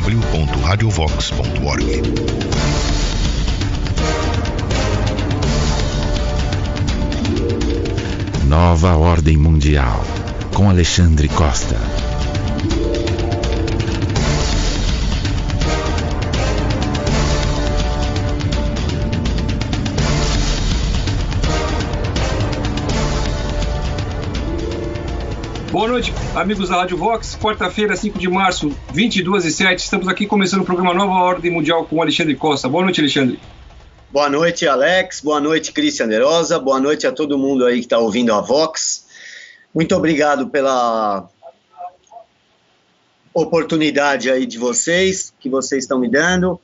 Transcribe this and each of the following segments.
www.radiovox.org. Nova Ordem Mundial, com Alexandre Costa. Boa noite, amigos da Rádio Vox. Quarta-feira, 5 de março, 22h07. Estamos aqui começando o programa Nova Ordem Mundial com Alexandre Costa. Boa noite, Alexandre. Boa noite, Alex. Boa noite, Cristian De Rosa. Boa noite a todo mundo aí que está ouvindo a Vox. Muito obrigado pela oportunidade aí de vocês, que vocês estão me dando.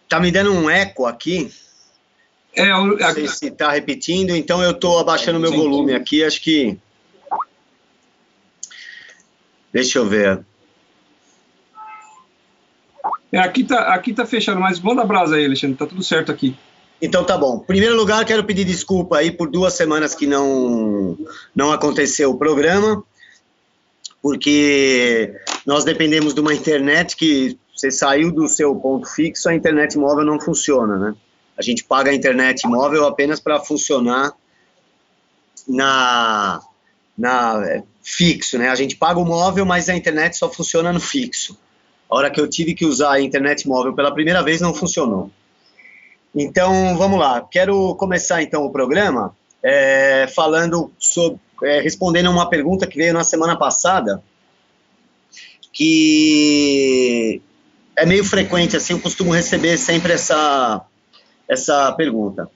Tá me dando um eco aqui. Não sei se está repetindo, então eu estou abaixando o meu volume aqui, acho que... Deixa eu ver. Aqui tá fechado, mas manda a brasa aí, Alexandre, tá tudo certo aqui. Então tá bom. Em primeiro lugar, quero pedir desculpa aí por 2 semanas que não aconteceu o programa, porque nós dependemos de uma internet que você saiu do seu ponto fixo, a internet móvel não funciona, né? A gente paga a internet móvel apenas para funcionar na fixo, né? A gente paga o móvel, mas a internet só funciona no fixo. A hora que eu tive que usar a internet móvel pela primeira vez, não funcionou. Então, vamos lá. Quero começar, então, o programa respondendo uma pergunta que veio na semana passada, que é meio frequente, assim, eu costumo receber sempre essa pergunta.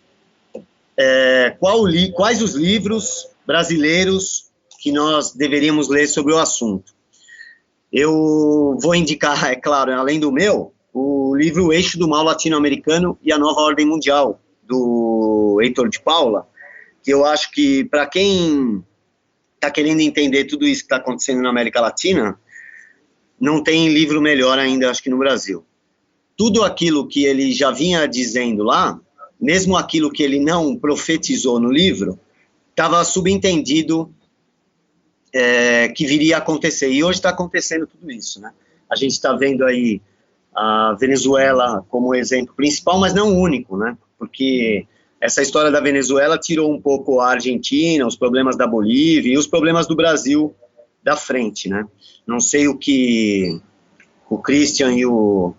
Quais os livros brasileiros que nós deveríamos ler sobre o assunto? Eu vou indicar, é claro, além do meu, o livro O Eixo do Mal Latino-Americano e a Nova Ordem Mundial, do Heitor de Paula, que eu acho que, para quem está querendo entender tudo isso que está acontecendo na América Latina, não tem livro melhor ainda, acho que no Brasil. Tudo aquilo que ele já vinha dizendo lá, mesmo aquilo que ele não profetizou no livro, estava subentendido que viria a acontecer, e hoje está acontecendo tudo isso, né? A gente está vendo aí a Venezuela como exemplo principal, mas não o único, né? Porque essa história da Venezuela tirou um pouco a Argentina, os problemas da Bolívia e os problemas do Brasil da frente, né? Não sei o que o Christian e o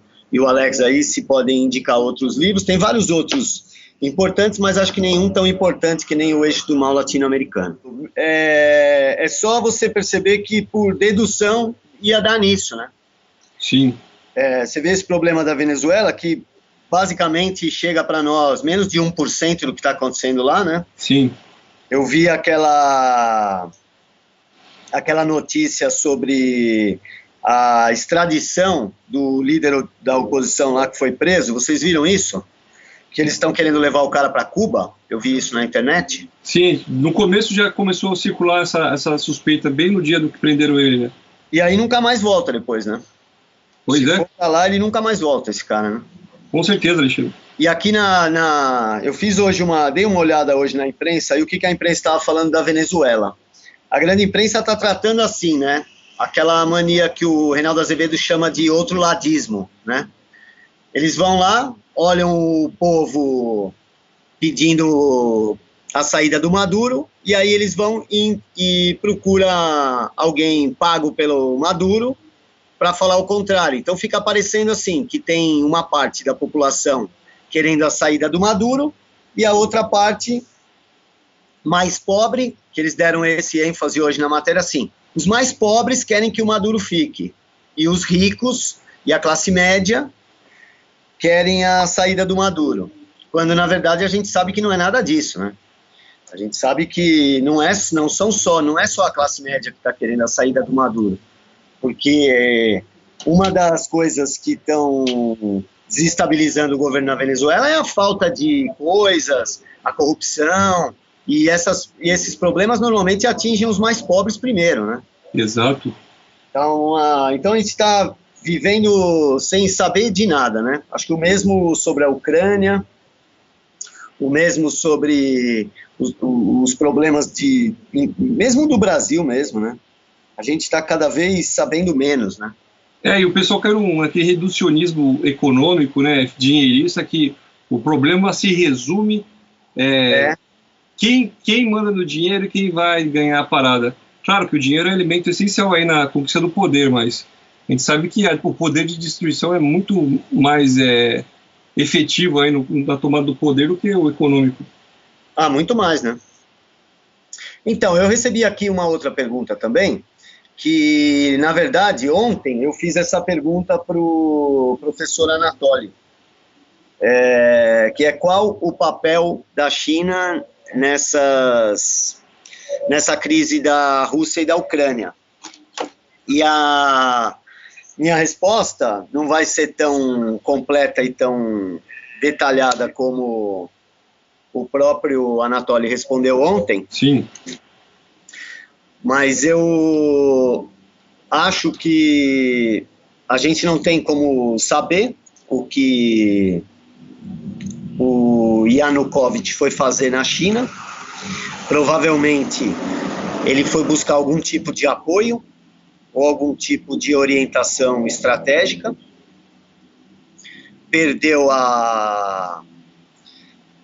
Alex aí se podem indicar outros livros, tem vários outros importantes, mas acho que nenhum tão importante que nem O Eixo do Mal Latino-Americano. É só você perceber que, por dedução, ia dar nisso, né? Sim. Você vê esse problema da Venezuela, que basicamente chega para nós menos de 1% do que está acontecendo lá, né? Sim. Eu vi aquela notícia sobre a extradição do líder da oposição lá que foi preso. Vocês viram isso? Que eles estão querendo levar o cara para Cuba, eu vi isso na internet. Sim, no começo já começou a circular essa suspeita bem no dia do que prenderam ele, né? E aí nunca mais volta depois, né? Pois Se é. for pra lá, ele nunca mais volta, esse cara, né? Com certeza, Alexandre. E aqui eu fiz hoje dei uma olhada hoje na imprensa, e o que a imprensa estava falando da Venezuela. A grande imprensa está tratando assim, né? Aquela mania que o Reinaldo Azevedo chama de outro ladismo, né? Eles vão lá, olham o povo pedindo a saída do Maduro, e aí eles vão e procuram alguém pago pelo Maduro para falar o contrário. Então fica parecendo assim, que tem uma parte da população querendo a saída do Maduro, e a outra parte mais pobre, que eles deram esse ênfase hoje na matéria, assim, os mais pobres querem que o Maduro fique, e os ricos e a classe média querem a saída do Maduro, quando na verdade a gente sabe que não é nada disso, né? A gente sabe que não é só a classe média que está querendo a saída do Maduro, porque uma das coisas que estão desestabilizando o governo na Venezuela é a falta de coisas, a corrupção, e esses problemas normalmente atingem os mais pobres primeiro, né? Exato. Então a gente está vivendo sem saber de nada, né? Acho que o mesmo sobre a Ucrânia, o mesmo sobre os problemas mesmo do Brasil mesmo, né? A gente está cada vez sabendo menos, né? E o pessoal quer aquele reducionismo econômico, né, dinheirista, que o problema se resume quem manda no dinheiro e quem vai ganhar a parada. Claro que o dinheiro é um elemento essencial aí na conquista do poder, mas a gente sabe que o poder de destruição é muito mais efetivo aí na tomada do poder do que o econômico. Muito mais, né? Então, eu recebi aqui uma outra pergunta também, que, na verdade, ontem eu fiz essa pergunta para o professor Anatoly, que é qual o papel da China nessa crise da Rússia e da Ucrânia. E a minha resposta não vai ser tão completa e tão detalhada como o próprio Anatoly respondeu ontem. Sim. Mas eu acho que a gente não tem como saber o que o Yanukovych foi fazer na China. Provavelmente ele foi buscar algum tipo de apoio ou algum tipo de orientação estratégica.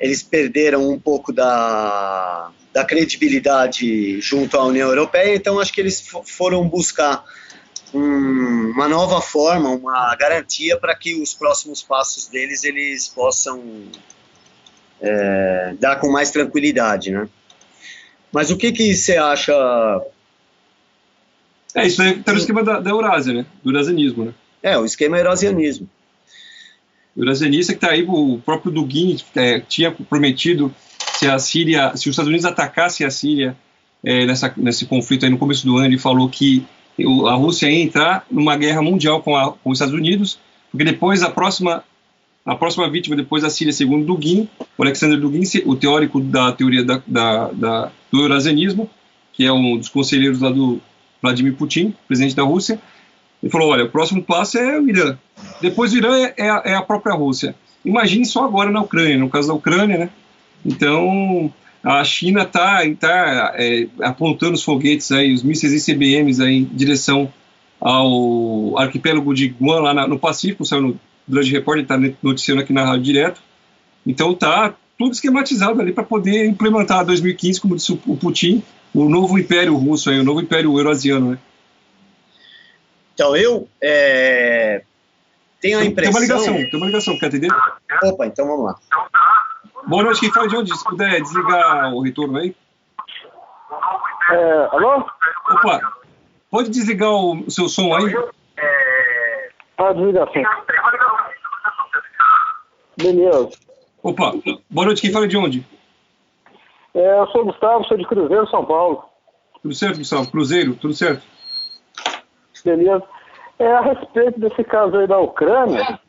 Eles perderam um pouco da credibilidade junto à União Europeia, então acho que eles foram buscar uma nova forma, uma garantia para que os próximos passos deles eles possam dar com mais tranquilidade, né? Mas o que você acha? Isso aí está no esquema da Eurásia, né? Do eurasianismo, né? O esquema eurasianismo. O eurasianista que está aí, o próprio Dugin tinha prometido se os Estados Unidos atacassem a Síria nesse conflito aí no começo do ano, ele falou que a Rússia ia entrar numa guerra mundial com os Estados Unidos, porque depois a próxima vítima depois da Síria, segundo Dugin, o Alexander Dugin, o teórico da teoria do eurasianismo, que é um dos conselheiros lá do Vladimir Putin, presidente da Rússia, ele falou, olha, o próximo passo é o Irã. Depois do Irã é a própria Rússia. Imagine só agora na Ucrânia, no caso da Ucrânia, né? Então, a China está apontando os foguetes, aí, os mísseis ICBMs aí, em direção ao arquipélago de Guam, lá no Pacífico, saiu no Drudge Report, está noticiando aqui na rádio direto. Então, está tudo esquematizado ali para poder implementar 2015, como disse o Putin, o novo império russo, aí, o novo império eurasiano, né? Então, eu tenho a impressão... Tem uma ligação, quer atender? Opa, então vamos lá. Boa noite, quem fala de onde? Se puder desligar o retorno aí. Alô? Opa, pode desligar o seu som aí? Desliga sim. Beleza. Opa, boa noite, quem fala de onde? Eu sou o Gustavo, sou de Cruzeiro, São Paulo. Tudo certo, Gustavo? Cruzeiro, tudo certo? Beleza. A respeito desse caso aí da Ucrânia,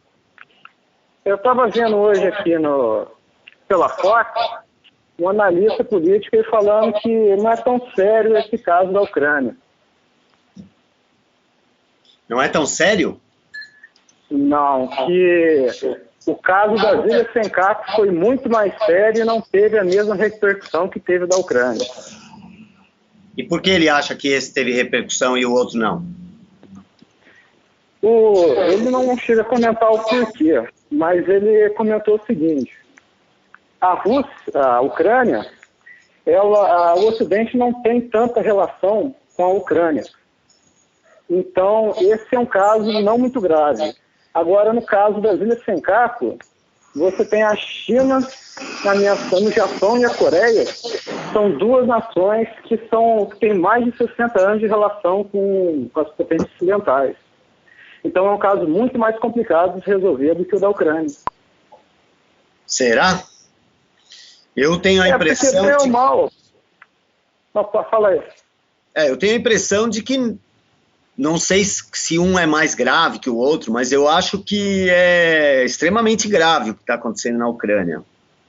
eu estava vendo hoje aqui pela Fox, um analista político falando que não é tão sério esse caso da Ucrânia. Não é tão sério? Não, que o caso das Ilhas Senkaku foi muito mais sério e não teve a mesma repercussão que teve da Ucrânia. E por que ele acha que esse teve repercussão e o outro não? Ele não chega a comentar o porquê, mas ele comentou o seguinte: a Ucrânia, o Ocidente não tem tanta relação com a Ucrânia. Então, esse é um caso não muito grave. Agora, no caso das Ilhas Senkaku, você tem a China ameaçando o Japão e a Coreia. São duas nações que têm mais de 60 anos de relação com as potências ocidentais. Então, é um caso muito mais complicado de resolver do que o da Ucrânia. Será? Eu tenho a impressão de... mal. Fala aí. Eu tenho a impressão de que, não sei se um é mais grave que o outro, mas eu acho que é extremamente grave o que está acontecendo na Ucrânia,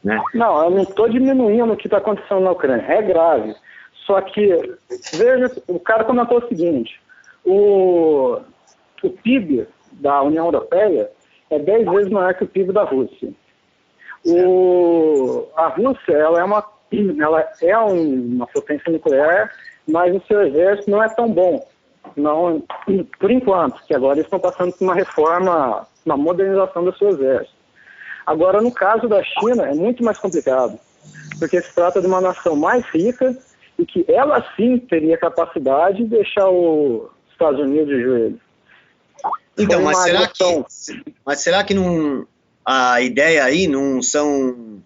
né? Não, eu não estou diminuindo o que está acontecendo na Ucrânia. É grave. Só que, veja, o cara comentou o seguinte: o PIB da União Europeia é 10 vezes maior que o PIB da Rússia. A Rússia, ela é uma potência nuclear, mas o seu exército não é tão bom. Não, por enquanto, que agora eles estão passando por uma reforma, uma modernização do seu exército. Agora, no caso da China, é muito mais complicado, porque se trata de uma nação mais rica e que ela sim teria capacidade de deixar os Estados Unidos de joelho. Então, mas será que não, a ideia aí não são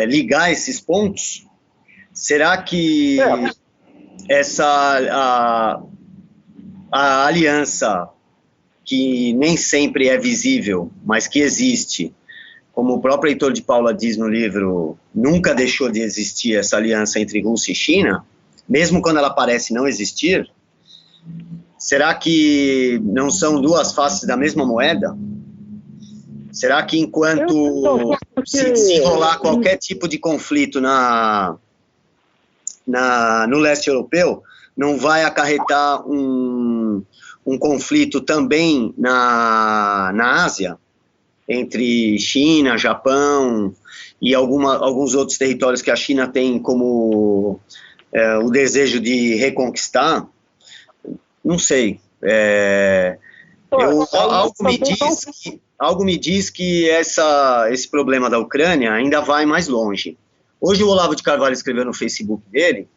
ligar esses pontos? Será que a aliança, que nem sempre é visível, mas que existe, como o próprio Heitor de Paula diz no livro, nunca deixou de existir essa aliança entre Rússia e China, mesmo quando ela parece não existir? Será que não são duas faces da mesma moeda? Será que enquanto se rolar qualquer tipo de conflito no leste europeu, não vai acarretar um conflito também na Ásia, entre China, Japão e alguns outros territórios que a China tem como o desejo de reconquistar? Não sei. Algo me diz que esse problema da Ucrânia ainda vai mais longe. Hoje o Olavo de Carvalho escreveu no Facebook dele,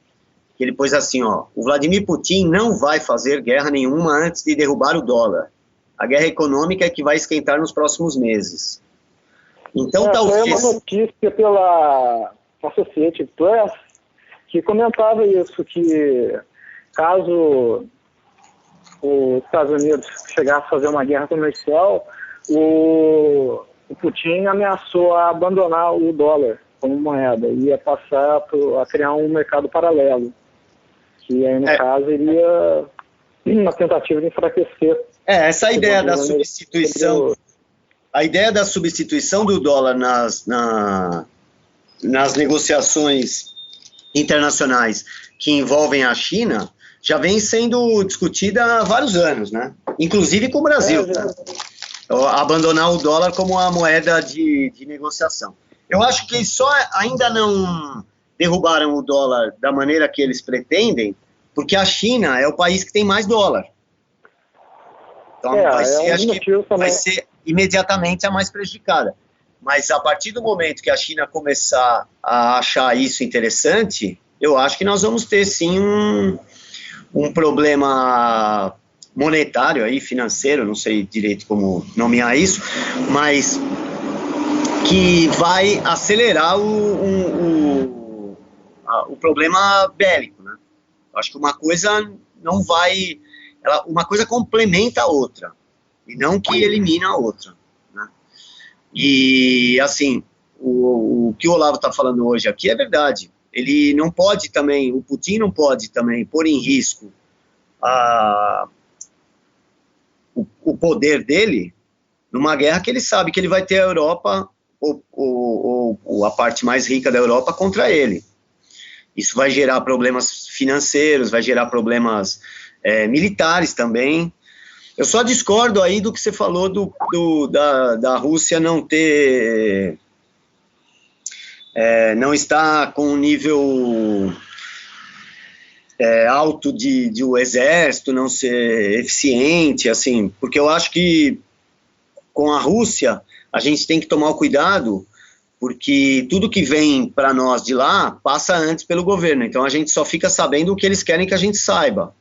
que ele pôs assim, ó: o Vladimir Putin não vai fazer guerra nenhuma antes de derrubar o dólar. A guerra econômica é que vai esquentar nos próximos meses. Então, talvez... Foi uma notícia pela Associated Press que comentava isso, que caso os Estados Unidos chegasse a fazer uma guerra comercial, o Putin ameaçou a abandonar o dólar como moeda, ia passar a criar um mercado paralelo, que aí, no caso, iria uma tentativa de enfraquecer. Essa ideia da substituição, a ideia da substituição do dólar nas negociações internacionais que envolvem a China já vem sendo discutida há vários anos, né? Inclusive com o Brasil, né? Abandonar o dólar como a moeda de negociação. Eu acho que só ainda não derrubaram o dólar da maneira que eles pretendem, porque a China é o país que tem mais dólar. Então vai ser imediatamente a mais prejudicada. Mas a partir do momento que a China começar a achar isso interessante, eu acho que nós vamos ter sim um problema monetário aí, financeiro, não sei direito como nomear isso, mas que vai acelerar o problema bélico, né? Eu acho que uma coisa não vai... uma coisa complementa a outra, e não que elimina a outra, né? E, assim, o que o Olavo está falando hoje aqui é verdade. Ele não pode também, o Putin não pode também pôr em risco o poder dele numa guerra que ele sabe que ele vai ter a Europa, ou a parte mais rica da Europa, contra ele. Isso vai gerar problemas financeiros, vai gerar problemas militares também. Eu só discordo aí do que você falou da Rússia não ter... não está com um nível alto de o exército, não ser eficiente, assim, porque eu acho que com a Rússia a gente tem que tomar o cuidado, porque tudo que vem para nós de lá passa antes pelo governo, então a gente só fica sabendo o que eles querem que a gente saiba.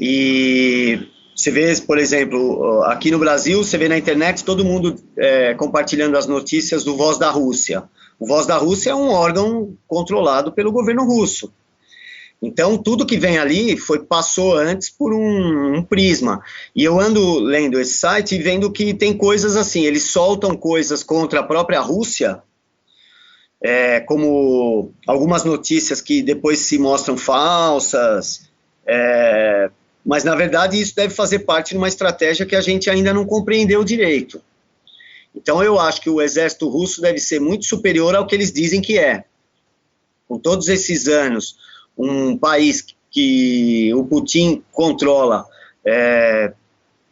E você vê, por exemplo, aqui no Brasil, você vê na internet todo mundo compartilhando as notícias do Voz da Rússia. O Voz da Rússia é um órgão controlado pelo governo russo. Então, tudo que vem ali passou antes por um prisma. E eu ando lendo esse site e vendo que tem coisas assim, eles soltam coisas contra a própria Rússia, como algumas notícias que depois se mostram falsas, mas, na verdade, isso deve fazer parte de uma estratégia que a gente ainda não compreendeu direito. Então, eu acho que o exército russo deve ser muito superior ao que eles dizem que é. Com todos esses anos, um país que o Putin controla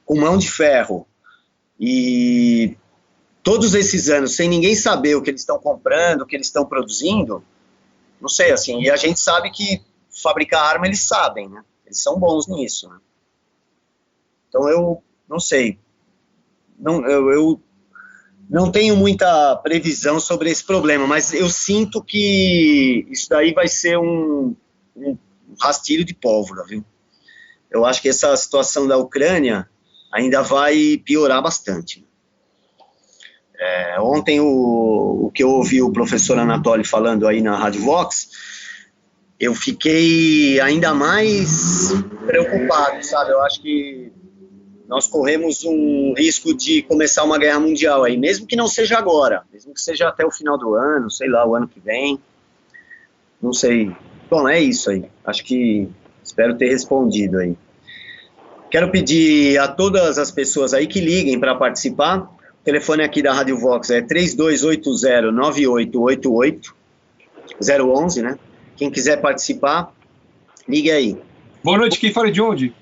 com mão de ferro, e todos esses anos, sem ninguém saber o que eles estão comprando, o que eles estão produzindo, não sei, assim, e a gente sabe que fabricar arma eles sabem, né? Eles são bons nisso, né? Então eu não sei. Eu não tenho muita previsão sobre esse problema, mas eu sinto que isso daí vai ser um rastilho de pólvora, viu? Eu acho que essa situação da Ucrânia ainda vai piorar bastante. Ontem, o que eu ouvi o professor Anatoly falando aí na Rádio Vox, eu fiquei ainda mais preocupado, sabe? Eu acho que nós corremos um risco de começar uma guerra mundial aí, mesmo que não seja agora, mesmo que seja até o final do ano, sei lá, o ano que vem, não sei. Bom, é isso aí, acho que espero ter respondido aí. Quero pedir a todas as pessoas aí que liguem para participar. O telefone aqui da Rádio Vox é 3280-9888, 011, né? Quem quiser participar, ligue aí. Boa noite, quem fala de onde?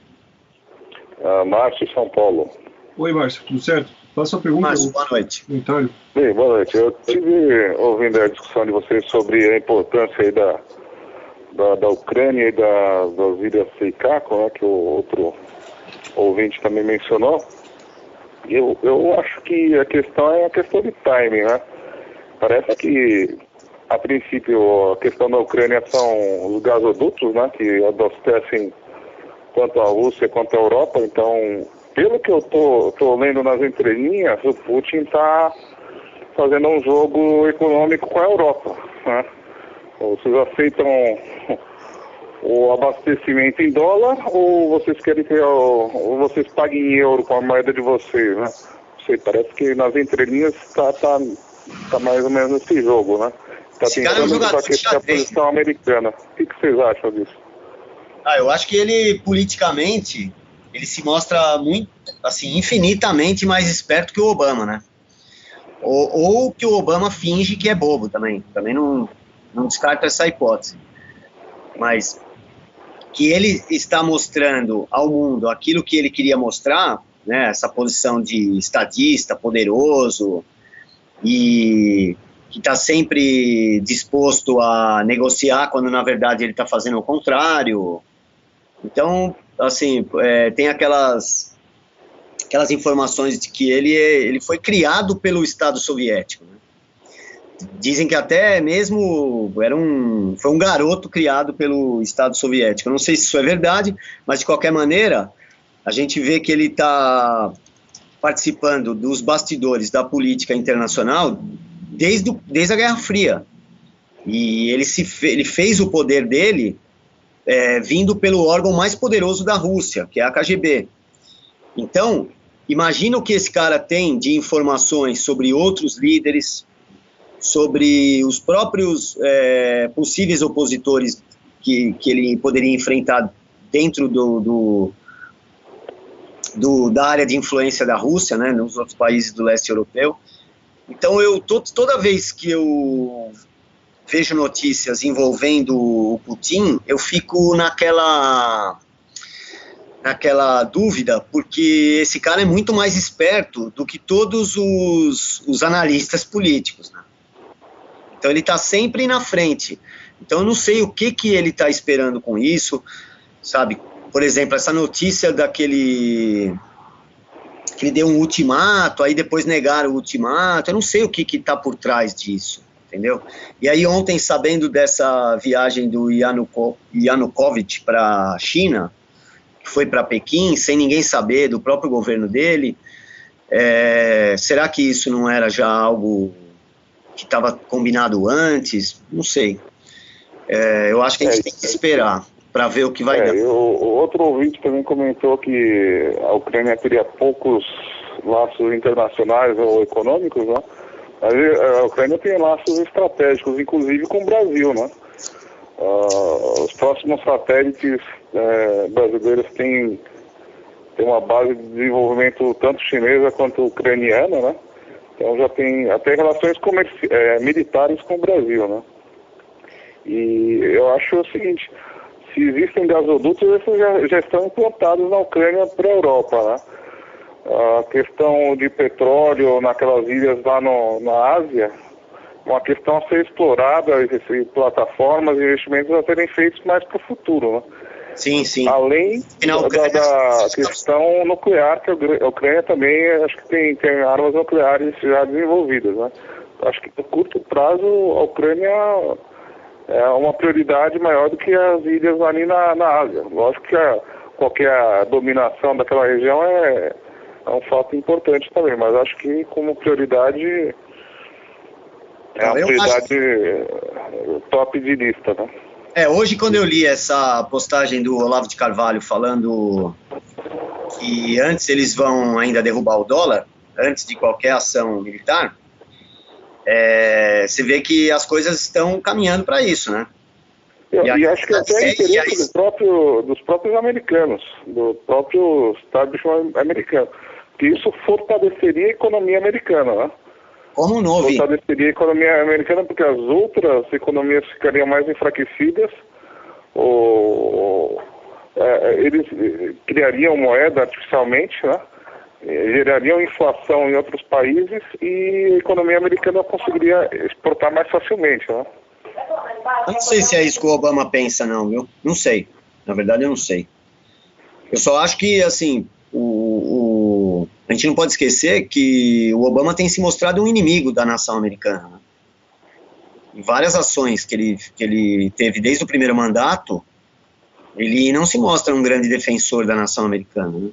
Márcio, São Paulo. Oi, Márcio, tudo certo? Faça a pergunta. Márcio, boa noite. Comentário. Bem, boa noite. Eu estive ouvindo a discussão de vocês sobre a importância aí da Ucrânia e das ilhas Seikako, né, que o outro ouvinte também mencionou. Eu acho que a questão é a questão de timing, né? Parece que, a princípio, a questão da Ucrânia são os gasodutos, né, que abastecem tanto a Rússia quanto a Europa. Então, pelo que eu tô lendo nas entrelinhas, o Putin está fazendo um jogo econômico com a Europa, né? Vocês aceitam o abastecimento em dólar ou vocês querem que ou vocês paguem em euro com a moeda de vocês, né? Sei, parece que nas entrelinhas tá mais ou menos esse jogo, né? Tá tentando enfraquecer a posição americana. O que vocês acham disso? Eu acho que ele, politicamente, ele se mostra muito, assim, infinitamente mais esperto que o Obama, né? Ou que o Obama finge que é bobo também. Também não descarto essa hipótese. Mas que ele está mostrando ao mundo aquilo que ele queria mostrar, né, essa posição de estadista, poderoso, e que está sempre disposto a negociar, quando na verdade ele está fazendo o contrário. Então, assim, tem aquelas informações de que ele foi criado pelo Estado Soviético, né? Dizem que até mesmo foi um garoto criado pelo Estado Soviético. Eu não sei se isso é verdade, mas de qualquer maneira, a gente vê que ele está participando dos bastidores da política internacional desde a Guerra Fria. E ele fez o poder dele vindo pelo órgão mais poderoso da Rússia, que é a KGB. Então, imagina o que esse cara tem de informações sobre outros líderes, sobre os próprios possíveis opositores que ele poderia enfrentar dentro da área de influência da Rússia, né, nos outros países do leste europeu. Então, toda vez que eu vejo notícias envolvendo o Putin, eu fico naquela dúvida, porque esse cara é muito mais esperto do que todos os analistas políticos, né? Então ele está sempre na frente. Então eu não sei o que ele está esperando com isso, sabe? Por exemplo, essa notícia que ele deu um ultimato, aí depois negaram o ultimato, eu não sei o que está por trás disso, entendeu? E aí ontem, sabendo dessa viagem do Yanukovych para a China, que foi para Pequim, sem ninguém saber, do próprio governo dele, será que isso não era já algo que estava combinado antes? Não sei. Eu acho que a gente tem que esperar para ver o que vai dar. O outro ouvinte também comentou que a Ucrânia teria poucos laços internacionais ou econômicos, né? Mas a Ucrânia tem laços estratégicos, inclusive com o Brasil, né? Os próximos satélites brasileiros têm uma base de desenvolvimento tanto chinesa quanto ucraniana, né? Então já tem até relações militares com o Brasil, né? E eu acho o seguinte, se existem gasodutos, esses já estão implantados na Ucrânia para a Europa, né? A questão de petróleo naquelas ilhas lá na Ásia, uma questão a ser explorada, plataformas e investimentos a serem feitos mais para o futuro, né? Sim, sim. Além da questão nuclear, que a Ucrânia também, acho que tem armas nucleares já desenvolvidas, né? Acho que no curto prazo a Ucrânia é uma prioridade maior do que as ilhas ali na Ásia. Lógico que qualquer dominação daquela região é um fato importante também, mas acho que como prioridade é uma prioridade top de lista, né? Hoje quando eu li essa postagem do Olavo de Carvalho falando que antes eles vão ainda derrubar o dólar, antes de qualquer ação militar, você vê que as coisas estão caminhando para isso, né? E acho que até é interesse dos próprios americanos, do próprio establishment americano, que isso fortaleceria a economia americana, né? Como não vi? Fortaleceria a economia americana porque as outras economias ficariam mais enfraquecidas, eles criariam moeda artificialmente, né? Gerariam inflação em outros países e a economia americana conseguiria exportar mais facilmente, né? Eu não sei se é isso que o Obama pensa, não, viu? Não sei. Na verdade, eu não sei. Eu só acho que, assim, a gente não pode esquecer que o Obama tem se mostrado um inimigo da nação americana, né? Em várias ações que ele teve desde o primeiro mandato, ele não se mostra um grande defensor da nação americana, né?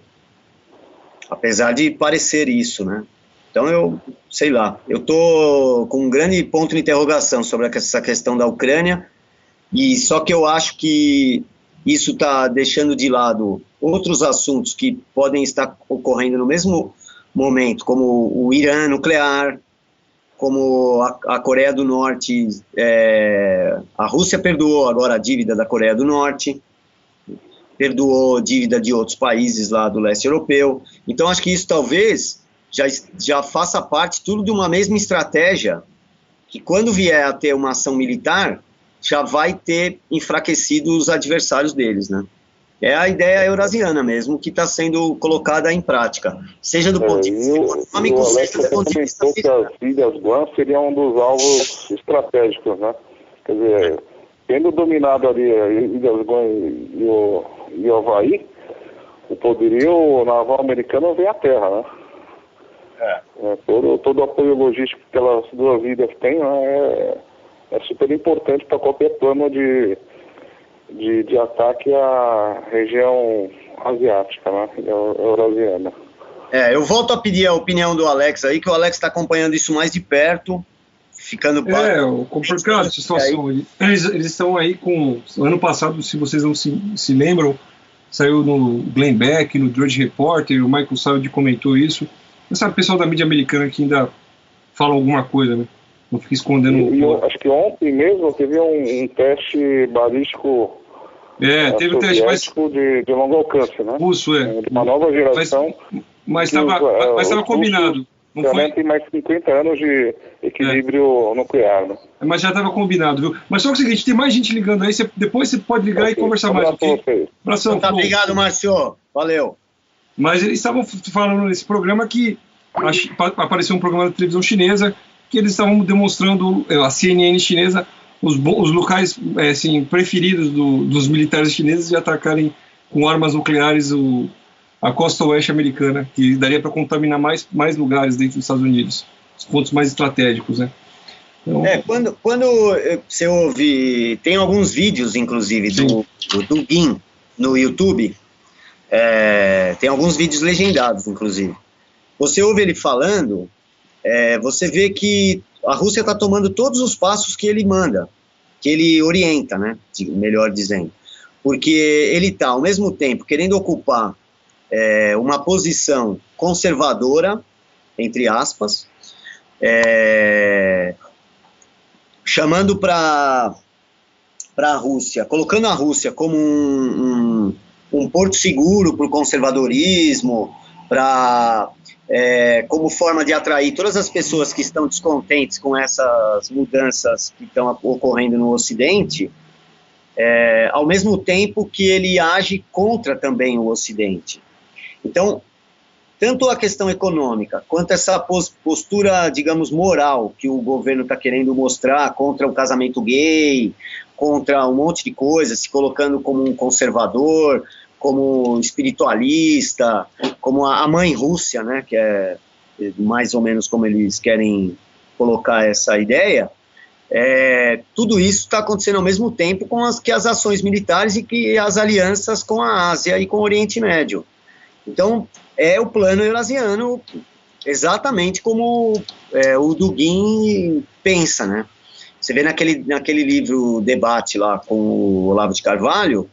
Apesar de parecer isso, né? Então eu tô com um grande ponto de interrogação sobre essa questão da Ucrânia, e só que eu acho que isso está deixando de lado outros assuntos que podem estar ocorrendo no mesmo momento, como o Irã nuclear, como a Coreia do Norte, a Rússia perdoou agora a dívida da Coreia do Norte, perdoou dívida de outros países lá do leste europeu. Então acho que isso talvez já faça parte tudo de uma mesma estratégia, que quando vier a ter uma ação militar, já vai ter enfraquecido os adversários deles, né? É a ideia eurasiana mesmo, que está sendo colocada em prática, seja do ponto de vista econômico, seja do ponto de vista militar. As Ilhas Guam seriam um dos alvos estratégicos, né? Quer dizer, tendo dominado ali a Ilhas Guam e o Havaí, o poderio naval americano vem à terra, né? Todo o apoio logístico que aquelas duas ilhas têm, né, é super importante para qualquer plano de ataque à região asiática, né, eurasiana. Eu volto a pedir a opinião do Alex aí, que o Alex está acompanhando isso mais de perto, ficando... complicado a situação. Eles estão aí com... Ano passado, se vocês não se lembram, saiu no Glenn Beck, no Drudge Reporter, o Michael Saud comentou isso. Sabe, o pessoal da mídia americana que ainda fala alguma coisa, né? Não fica escondendo... Eu acho que ontem mesmo teve um teste balístico... teve um teste de longo alcance, né? Russo, de uma nova geração. Mas estava combinado. Não foi? Tem mais 50 anos de equilíbrio nuclear, né? Mas já estava combinado, viu? Mas só o seguinte, tem mais gente ligando aí, depois você pode ligar e conversar mais, ok? Abração, tá, obrigado, Márcio. Valeu. Mas eles estavam falando nesse programa que apareceu um programa da televisão chinesa que eles estavam demonstrando, a CNN chinesa, os locais assim, preferidos dos militares chineses de atacarem com armas nucleares a costa oeste americana, que daria para contaminar mais lugares dentro dos Estados Unidos, os pontos mais estratégicos, né? Então... Quando você ouve, tem alguns vídeos, inclusive, do Gin no YouTube, tem alguns vídeos legendados, inclusive. Você ouve ele falando, você vê que a Rússia está tomando todos os passos que ele manda, que ele orienta, né, melhor dizendo. Porque ele está, ao mesmo tempo, querendo ocupar uma posição conservadora, entre aspas, chamando para a Rússia, colocando a Rússia como um porto seguro para o conservadorismo, como forma de atrair todas as pessoas que estão descontentes com essas mudanças que estão ocorrendo no Ocidente, ao mesmo tempo que ele age contra também o Ocidente. Então, tanto a questão econômica, quanto essa postura, digamos, moral, que o governo está querendo mostrar contra o casamento gay, contra um monte de coisa, se colocando como um conservador, como espiritualista, como a mãe Rússia, né, que é mais ou menos como eles querem colocar essa ideia. Tudo isso está acontecendo ao mesmo tempo com as ações militares e que as alianças com a Ásia e com o Oriente Médio. Então, é o plano eurasiano exatamente como o Dugin pensa, né? Você vê naquele livro Debate lá com o Olavo de Carvalho,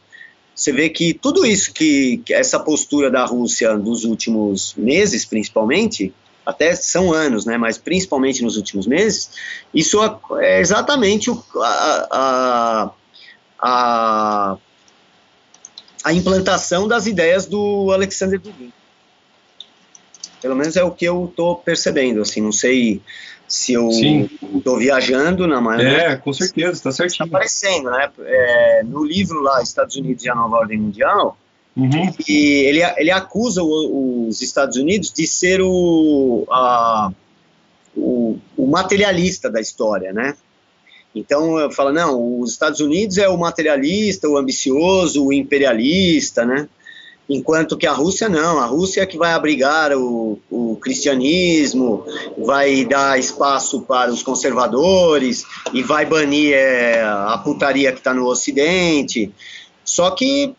você vê que tudo isso, que essa postura da Rússia dos últimos meses, principalmente, até são anos, né, mas principalmente nos últimos meses, isso é exatamente a implantação das ideias do Alexander Dugin. Pelo menos é o que eu estou percebendo, assim, não sei se eu estou viajando na maionese. Com certeza, está certinho. Está aparecendo, né? No livro lá, Estados Unidos e a Nova Ordem Mundial, e ele acusa os Estados Unidos de ser o materialista da história, né? Então, fala, não, os Estados Unidos é o materialista, o ambicioso, o imperialista, né? Enquanto que a Rússia não, a Rússia é que vai abrigar o cristianismo, vai dar espaço para os conservadores e vai banir a putaria que está no Ocidente. Só que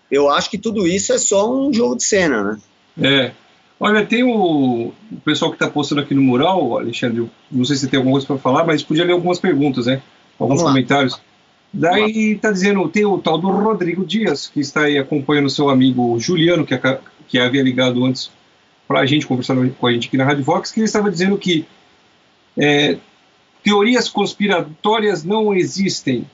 eu acho que tudo isso é só um jogo de cena, né? Olha, tem o pessoal que está postando aqui no mural, Alexandre, não sei se tem alguma coisa para falar, mas podia ler algumas perguntas, né? Alguns comentários. Daí está dizendo, tem o tal do Rodrigo Dias, que está aí acompanhando o seu amigo Juliano, que havia ligado antes para a gente, conversando com a gente aqui na Rádio Vox, que ele estava dizendo que teorias conspiratórias não existem.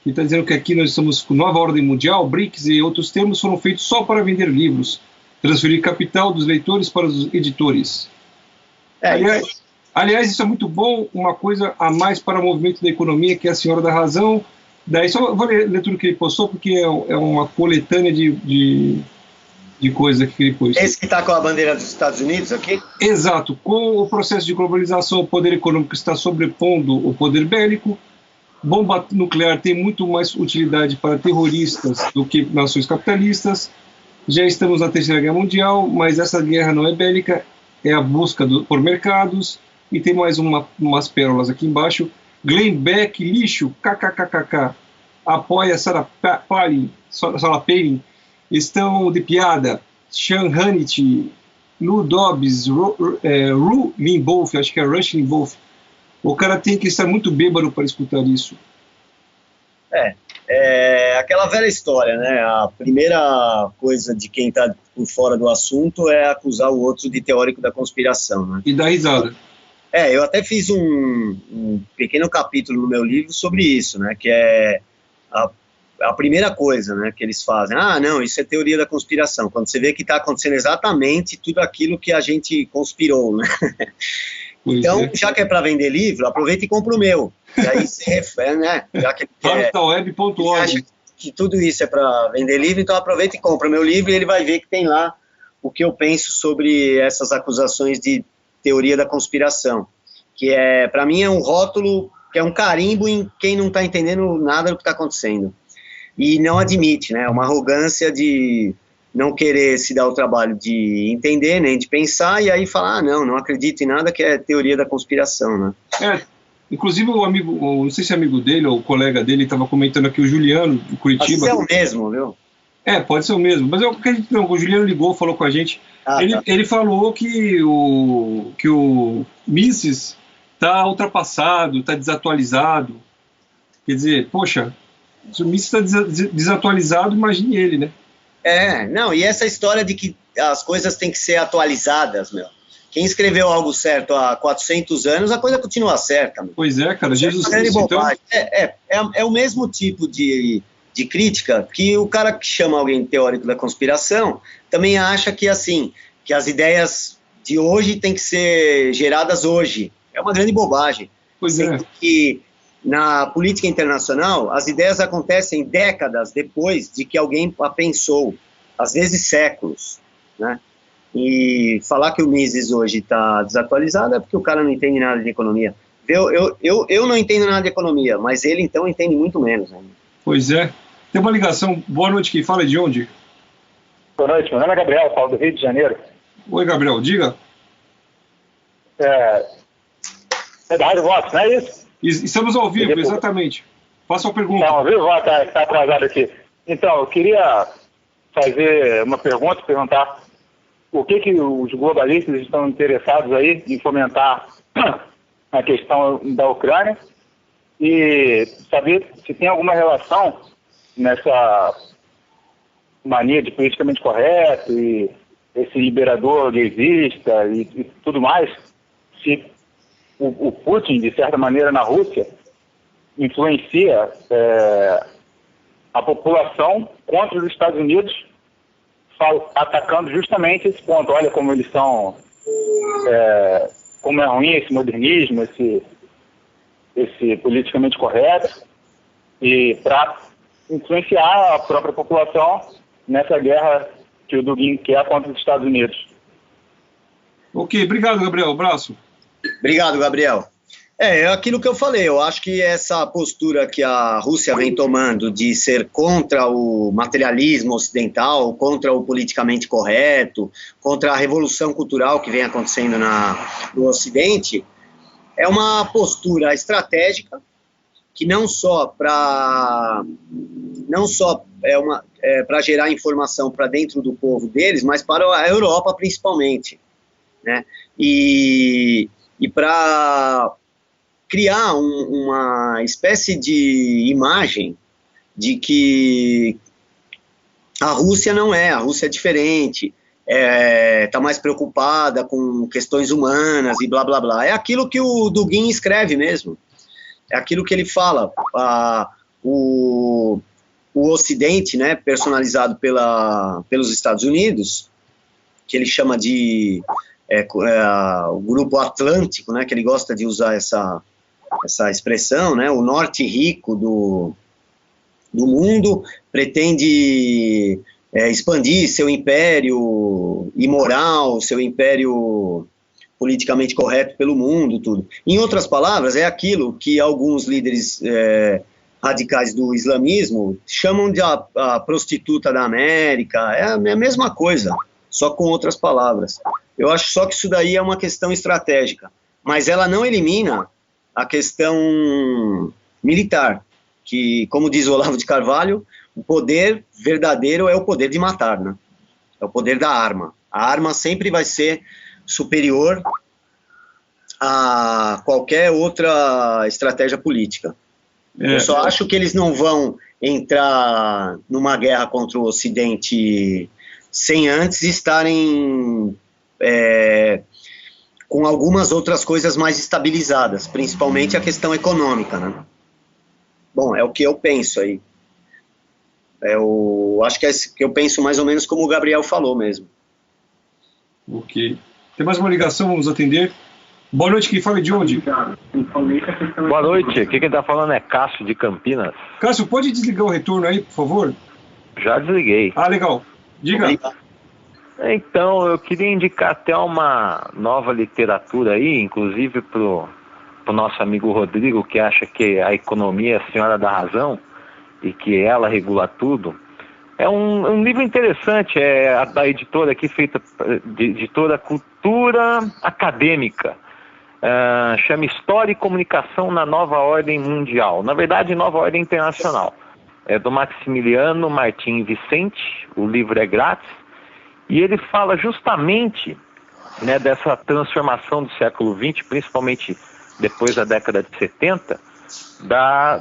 Ele está dizendo que aqui nós estamos com Nova Ordem Mundial, BRICS e outros termos foram feitos só para vender livros, transferir capital dos leitores para os editores. Aliás, isso é muito bom, uma coisa a mais para o movimento da economia, que é a senhora da razão. Daí só vou ler tudo que ele postou, porque é uma coletânea de coisas que ele pôs. Esse que está com a bandeira dos Estados Unidos aqui? Exato. Com o processo de globalização, o poder econômico está sobrepondo o poder bélico. Bomba nuclear tem muito mais utilidade para terroristas do que nações capitalistas. Já estamos na Terceira Guerra Mundial, mas essa guerra não é bélica, é a busca por mercados. E tem mais umas pérolas aqui embaixo. Glenn Beck, lixo, kkkk, apoia Sarah Palin, estão de piada, Sean Hannity, Lou Dobbs, Ru Limbaugh, acho que é Rush Limbaugh. O cara tem que estar muito bêbado para escutar isso. É aquela velha história, né? A primeira coisa de quem está por fora do assunto é acusar o outro de teórico da conspiração, né? E dar risada. Eu até fiz um pequeno capítulo no meu livro sobre isso, né, que é a primeira coisa, né, que eles fazem. Não, isso é teoria da conspiração, quando você vê que está acontecendo exatamente tudo aquilo que a gente conspirou, né. Então, já que é para vender livro, aproveita e compra o meu. E aí você refere, né, já que web.org. Que tudo isso é para vender livro, então aproveita e compra o meu livro e ele vai ver que tem lá o que eu penso sobre essas acusações de teoria da conspiração, que para mim é um rótulo, que é um carimbo em quem não está entendendo nada do que está acontecendo, e não admite, né, uma arrogância de não querer se dar o trabalho de entender, nem de pensar, e aí falar, não acredito em nada, que é teoria da conspiração, né. Inclusive o amigo, não sei se é amigo dele ou colega dele, estava comentando aqui, o Juliano, de Curitiba. Pode ser o mesmo, viu? Pode ser o mesmo, mas eu acredito que não, o Juliano ligou, falou com a gente. Ele falou que o Mises está ultrapassado, está desatualizado. Quer dizer, poxa, se o Mises está desatualizado, imagine ele, né? E essa história de que as coisas têm que ser atualizadas, meu. Quem escreveu algo certo há 400 anos, a coisa continua certa. Meu. Pois é, cara, Jesus Cristo, então... É o mesmo tipo de crítica que o cara que chama alguém de teórico da conspiração também acha que, assim, que as ideias de hoje têm que ser geradas hoje. É uma grande bobagem. Pois é. Que na política internacional, as ideias acontecem décadas depois de que alguém a pensou, às vezes séculos, né? E falar que o Mises hoje está desatualizado é porque o cara não entende nada de economia. Eu não entendo nada de economia, mas ele, então, entende muito menos. Né? Pois é. Tem uma ligação. Boa noite, quem fala é de onde? Boa noite, meu nome é Gabriel, falo do Rio de Janeiro. Oi, Gabriel, diga. É da Rádio Vox, não é isso? Estamos ao vivo, exatamente. Faça a pergunta. Não, ao vivo, está atrasado aqui. Então, eu queria fazer uma pergunta, perguntar o que os globalistas estão interessados aí em fomentar a questão da Ucrânia e saber se tem alguma relação nessa mania de politicamente correto e esse liberador gaysista e tudo mais, se o Putin, de certa maneira, na Rússia, influencia a população contra os Estados Unidos, atacando justamente esse ponto. Olha como eles são, como é ruim esse modernismo, esse politicamente correto, e para influenciar a própria população nessa guerra que o Dugin quer contra os Estados Unidos. Ok, obrigado, Gabriel. Abraço. Obrigado, Gabriel. É aquilo que eu falei, eu acho que essa postura que a Rússia vem tomando de ser contra o materialismo ocidental, contra o politicamente correto, contra a revolução cultural que vem acontecendo no Ocidente, é uma postura estratégica que não só para gerar informação para dentro do povo deles, mas para a Europa principalmente, né? E para criar uma espécie de imagem de que a Rússia é diferente, está mais preocupada com questões humanas e blá blá blá. É aquilo que o Dugin escreve mesmo, é aquilo que ele fala. O Ocidente, né, personalizado pelos Estados Unidos, que ele chama de o Grupo Atlântico, né, que ele gosta de usar essa expressão, né, o norte rico do mundo, pretende expandir seu império imoral, seu império politicamente correto pelo mundo, tudo. Em outras palavras, é aquilo que alguns líderes radicais do islamismo chamam de a prostituta da América, é a mesma coisa, só com outras palavras. Eu acho só que isso daí é uma questão estratégica, mas ela não elimina a questão militar, que, como diz o Olavo de Carvalho, o poder verdadeiro é o poder de matar, né? É o poder da arma. A arma sempre vai ser superior a qualquer outra estratégia política. Eu só acho que eles não vão entrar numa guerra contra o Ocidente sem antes estarem com algumas outras coisas mais estabilizadas, principalmente a questão econômica, né? Bom, é o que eu penso aí. Eu acho que eu penso mais ou menos como o Gabriel falou mesmo. Ok. Tem mais uma ligação, vamos atender. Boa noite, quem fala de onde? Boa noite, aqui quem está falando é Cássio de Campinas. Cássio, pode desligar o retorno aí, por favor? Já desliguei. Ah, legal. Diga. Então, eu queria indicar até uma nova literatura aí, inclusive pro nosso amigo Rodrigo, que acha que a economia é a senhora da razão e que ela regula tudo. É um livro interessante, é da editora aqui, feita de editora Cultura Acadêmica. Chama História e Comunicação na Nova Ordem Mundial. Na verdade, Nova Ordem Internacional. É do Maximiliano Martim Vicente, o livro é grátis. E ele fala justamente, né, dessa transformação do século XX, principalmente depois da década de 70,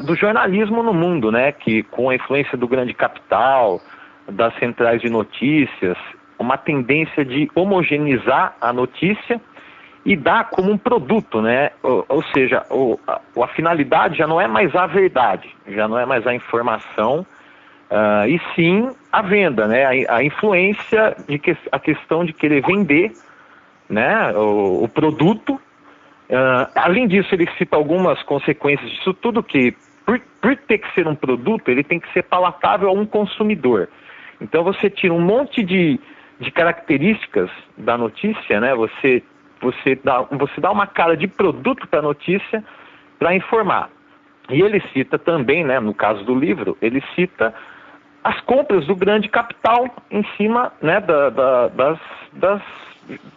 do jornalismo no mundo, né, que com a influência do grande capital, das centrais de notícias, uma tendência de homogeneizar a notícia e dar como um produto, né, ou seja, a finalidade já não é mais a verdade, já não é mais a informação, e sim a venda, né, a influência, a questão de querer vender, né, o produto. Além disso, ele cita algumas consequências disso tudo, que por ter que ser um produto, ele tem que ser palatável a um consumidor. Então você tira um monte de características da notícia, né, você Você dá uma cara de produto para a notícia para informar. E ele cita também, né, no caso do livro, ele cita as compras do grande capital em cima, né,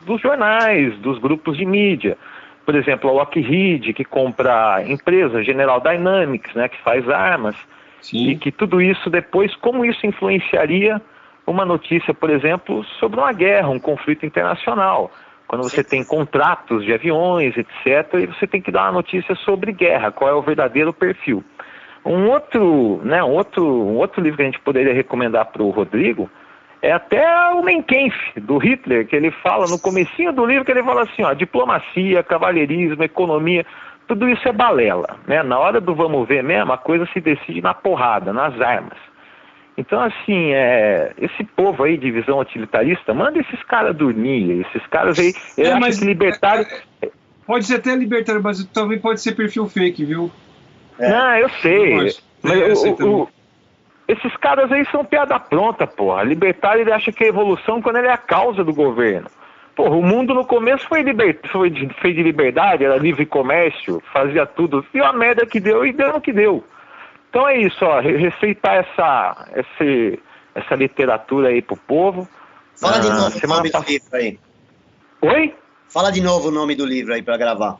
dos jornais, dos grupos de mídia. Por exemplo, a Lockheed, que compra a empresa General Dynamics, né, que faz armas. Sim. E que tudo isso depois, como isso influenciaria uma notícia, por exemplo, sobre uma guerra, um conflito internacional. Quando você tem contratos de aviões, etc., e você tem que dar uma notícia sobre guerra, qual é o verdadeiro perfil. Um outro livro que a gente poderia recomendar para o Rodrigo é até o Mein Kampf, do Hitler, que ele fala no comecinho do livro, que ele fala assim, ó, diplomacia, cavalheirismo, economia, tudo isso é balela, né? Na hora do vamos ver mesmo, a coisa se decide na porrada, nas armas. Então, assim, esse povo aí de visão utilitarista, manda esses caras dormir, esses caras aí, mas que libertário... Pode ser até libertário, mas também pode ser perfil fake, viu? Não, eu sei, esses caras aí são piada pronta, porra. Libertário, ele acha que é evolução quando ele é a causa do governo. Porra, o mundo no começo foi de liberdade, era livre comércio, fazia tudo. Viu a merda que deu e deu no que deu. Então é isso, ó, receitar essa literatura aí pro povo. Fala de novo o nome do livro aí. Oi? Fala de novo o nome do livro aí para gravar.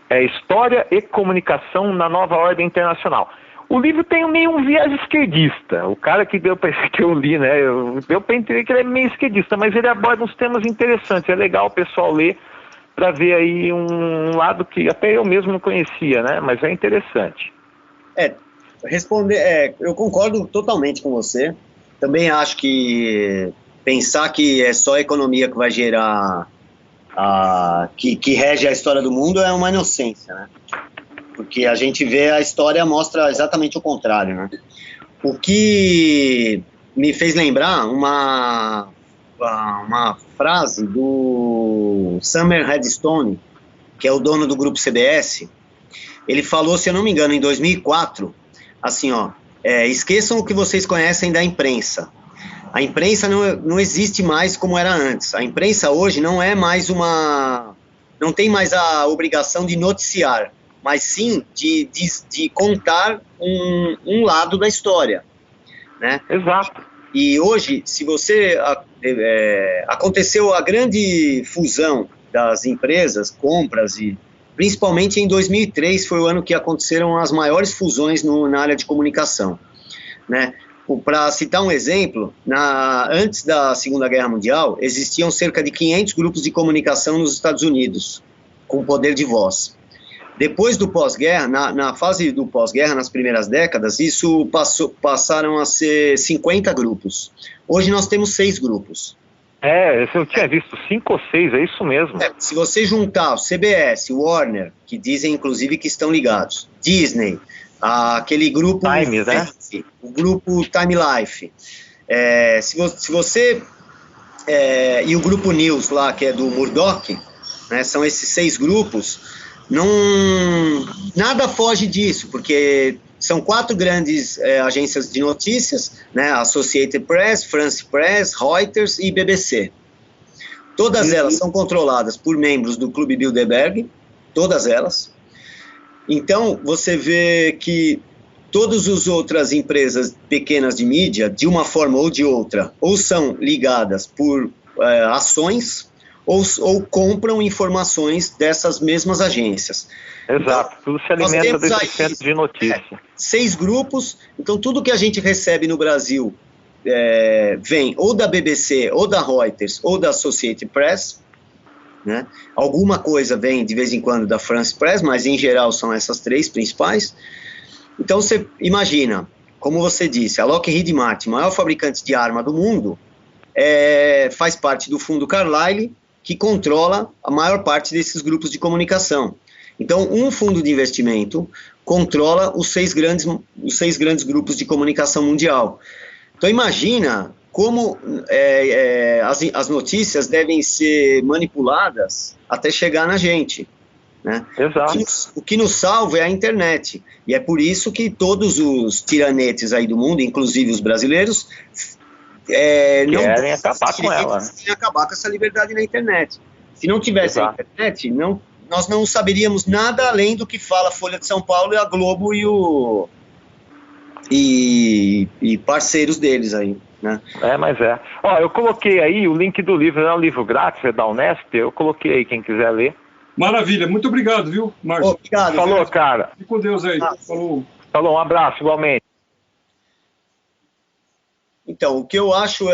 É História e Comunicação na Nova Ordem Internacional. O livro tem meio um viés esquerdista. O cara que deu para que eu li, né? Deu para entender que ele é meio esquerdista, mas ele aborda uns temas interessantes. É legal o pessoal ler para ver aí um lado que até eu mesmo não conhecia, né? Mas é interessante. Eu concordo totalmente com você. Também acho que pensar que é só a economia que vai gerar, que rege a história do mundo é uma inocência, né? Porque a gente vê, a história mostra exatamente o contrário, né? O que me fez lembrar uma frase do Sumner Redstone, que é o dono do grupo CBS. Ele falou, se eu não me engano, em 2004, assim, ó, esqueçam o que vocês conhecem da imprensa. A imprensa não existe mais como era antes. A imprensa hoje não tem mais a obrigação de noticiar, mas sim de contar um lado da história, né? Exato. E hoje, se você... aconteceu a grande fusão das empresas, compras, e principalmente em 2003 foi o ano que aconteceram as maiores fusões na área de comunicação, né? Para citar um exemplo, antes da Segunda Guerra Mundial, existiam cerca de 500 grupos de comunicação nos Estados Unidos, com poder de voz. Depois do pós-guerra, na fase do pós-guerra, nas primeiras décadas, isso passaram a ser 50 grupos. Hoje nós temos 6 grupos. Eu tinha visto 5 ou 6, é isso mesmo. Se você juntar o CBS, o Warner, que dizem inclusive que estão ligados, Disney, aquele grupo... Time, né? O grupo Time Life. Se você... e o grupo News lá, que é do Murdoch, né, são esses 6 grupos... Nada foge disso, porque são 4 grandes agências de notícias, né, Associated Press, France Press, Reuters e BBC. Todas elas são controladas por membros do Clube Bilderberg, todas elas. Então, você vê que todas as outras empresas pequenas de mídia, de uma forma ou de outra, ou são ligadas por ações, ou compram informações dessas mesmas agências. Exato, então, tudo se alimenta desse centro de notícia. 6 grupos, então tudo que a gente recebe no Brasil vem ou da BBC, ou da Reuters, ou da Associated Press, né? Alguma coisa vem de vez em quando da France Press, mas em geral são essas 3 principais. Então você imagina, como você disse, a Lockheed Martin, maior fabricante de arma do mundo, faz parte do fundo Carlyle, que controla a maior parte desses grupos de comunicação. Então, um fundo de investimento controla os 6 grandes grupos de comunicação mundial. Então, imagina como as notícias devem ser manipuladas até chegar na gente, né? Exato. O que nos salva é a internet. E é por isso que todos os tiranetes aí do mundo, inclusive os brasileiros... querem acabar com ela. Querem acabar com essa liberdade na internet. Se não tivesse a internet, nós não saberíamos nada além do que fala a Folha de São Paulo e a Globo e parceiros deles aí, né? Mas é. Ó, eu coloquei aí o link do livro, é um livro grátis, é da Unesp, eu coloquei aí, quem quiser ler. Maravilha, muito obrigado, viu, Márcio? Obrigado. Falou, cara. Fique com Deus aí. Falou, um abraço, igualmente. Então, o que eu acho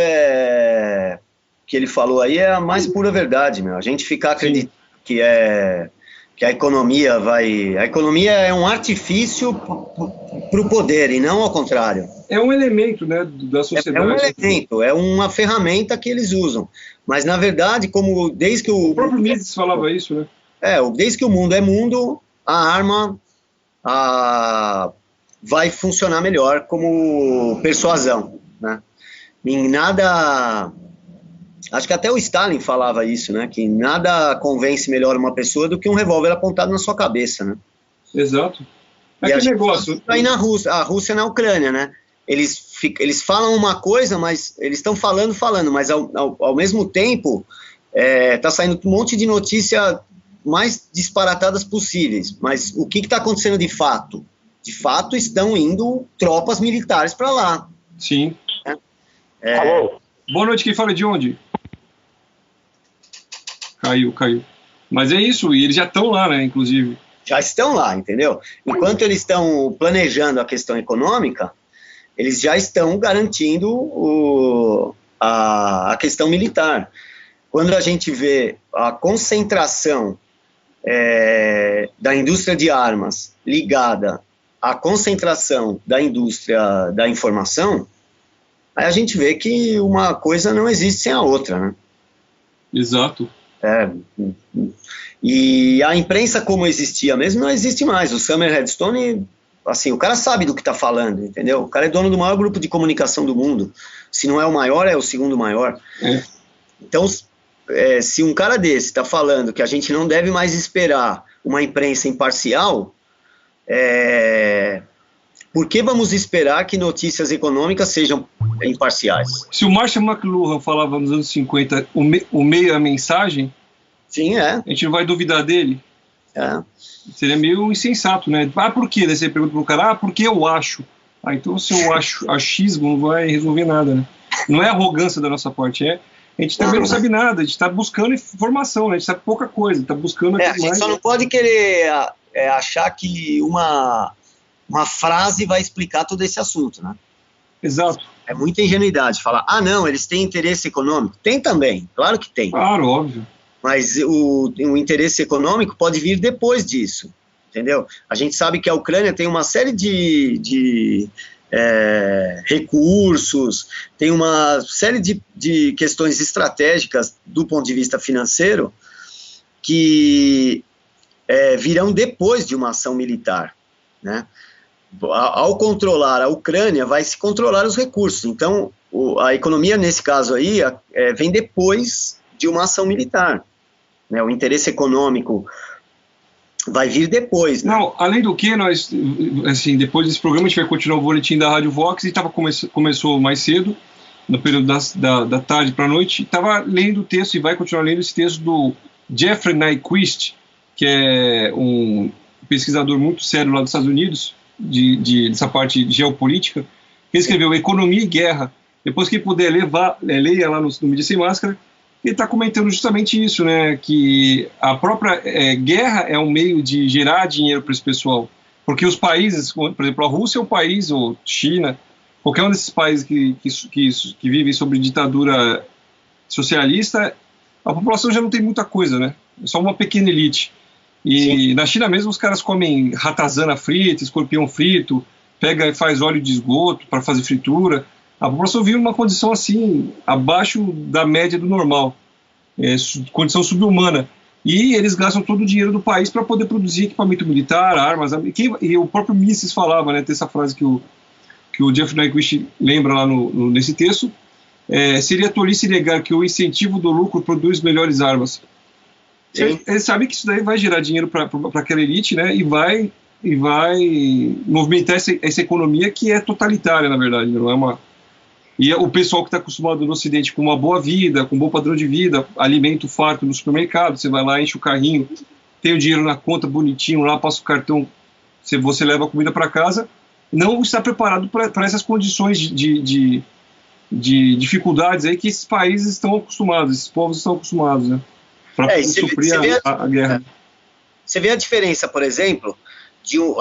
que ele falou aí é a mais pura verdade, meu. A gente ficar acreditando que a economia vai... A economia é um artifício para o poder e não ao contrário. É um elemento, né, da sociedade. É um elemento, é uma ferramenta que eles usam. Mas, na verdade, desde que o próprio Mises falava isso, né? Desde que o mundo é mundo, a arma vai funcionar melhor como persuasão, né? Em nada... Acho que até o Stalin falava isso, né? Que nada convence melhor uma pessoa do que um revólver apontado na sua cabeça, né? Exato. Que negócio. Aí na Rússia, a Rússia na Ucrânia, né? Eles falam uma coisa, mas eles estão falando, mas ao mesmo tempo tá saindo um monte de notícia mais disparatadas possíveis. Mas o que está acontecendo de fato? De fato, estão indo tropas militares para lá. Sim. Alô? Boa noite, quem fala de onde? Caiu. Mas é isso, e eles já estão lá, né, inclusive. Já estão lá, entendeu? Enquanto eles estão planejando a questão econômica, eles já estão garantindo a questão militar. Quando a gente vê a concentração da indústria de armas ligada à concentração da indústria da informação, aí a gente vê que uma coisa não existe sem a outra, né? Exato. E a imprensa como existia mesmo não existe mais. O Sumner Redstone, assim, o cara sabe do que está falando, entendeu? O cara é dono do maior grupo de comunicação do mundo. Se não é o maior, é o segundo maior. Então, se um cara desse está falando que a gente não deve mais esperar uma imprensa imparcial, por que vamos esperar que notícias econômicas sejam imparciais? Se o Marshall McLuhan falava nos anos 50, o meio é a mensagem, sim, a gente não vai duvidar dele. Seria meio insensato, né? Por quê? Daí você pergunta pro cara, porque eu acho. Então o seu achismo não vai resolver nada, né? Não é arrogância da nossa parte, a gente também não sabe nada, a gente está buscando informação, né? A gente sabe pouca coisa, está buscando... a gente só não pode querer achar que uma frase vai explicar todo esse assunto, né? Exato. É muita ingenuidade falar, não, eles têm interesse econômico. Tem também, claro que tem. Claro, óbvio. Mas o interesse econômico pode vir depois disso, entendeu? A gente sabe que a Ucrânia tem uma série de recursos, tem uma série de questões estratégicas do ponto de vista financeiro que virão depois de uma ação militar, né? Ao controlar a Ucrânia, vai se controlar os recursos. Então, a economia, nesse caso aí, vem depois de uma ação militar, né? O interesse econômico vai vir depois, né? Não, além do que, nós, assim, depois desse programa, a gente vai continuar o boletim da Rádio Vox, e começou mais cedo, no período da tarde para a noite, estava lendo o texto, e vai continuar lendo esse texto do Jeffrey Nyquist, que é um pesquisador muito sério lá dos Estados Unidos, dessa parte geopolítica. Ele escreveu Economia e Guerra. Depois que puder leia lá no Mídia Sem Máscara. Ele está comentando justamente isso, né, que a própria guerra é um meio de gerar dinheiro para esse pessoal, porque os países, por exemplo, a Rússia é um país, ou China, qualquer um desses países que vivem sob ditadura socialista, a população já não tem muita coisa, né, é só uma pequena elite. E sim, na China mesmo os caras comem ratazana frita, escorpião frito, pega e faz óleo de esgoto para fazer fritura. A população vive uma condição assim, abaixo da média do normal, condição subhumana. E eles gastam todo o dinheiro do país para poder produzir equipamento militar, armas. E o próprio Mises falava, né, tem essa frase que o Jeff Nyquist lembra lá nesse texto, seria tolice negar que o incentivo do lucro produz melhores armas. Eles sabem que isso daí vai gerar dinheiro para aquela elite, né, e vai movimentar essa economia que é totalitária, na verdade, não é uma... E o pessoal que está acostumado no Ocidente com uma boa vida, com um bom padrão de vida, alimento farto no supermercado, você vai lá, enche o carrinho, tem o dinheiro na conta bonitinho lá, passa o cartão, você leva a comida para casa, não está preparado para essas condições de dificuldades aí que esses países estão acostumados, esses povos estão acostumados, né? Para suprir a guerra. Você vê a diferença, por exemplo,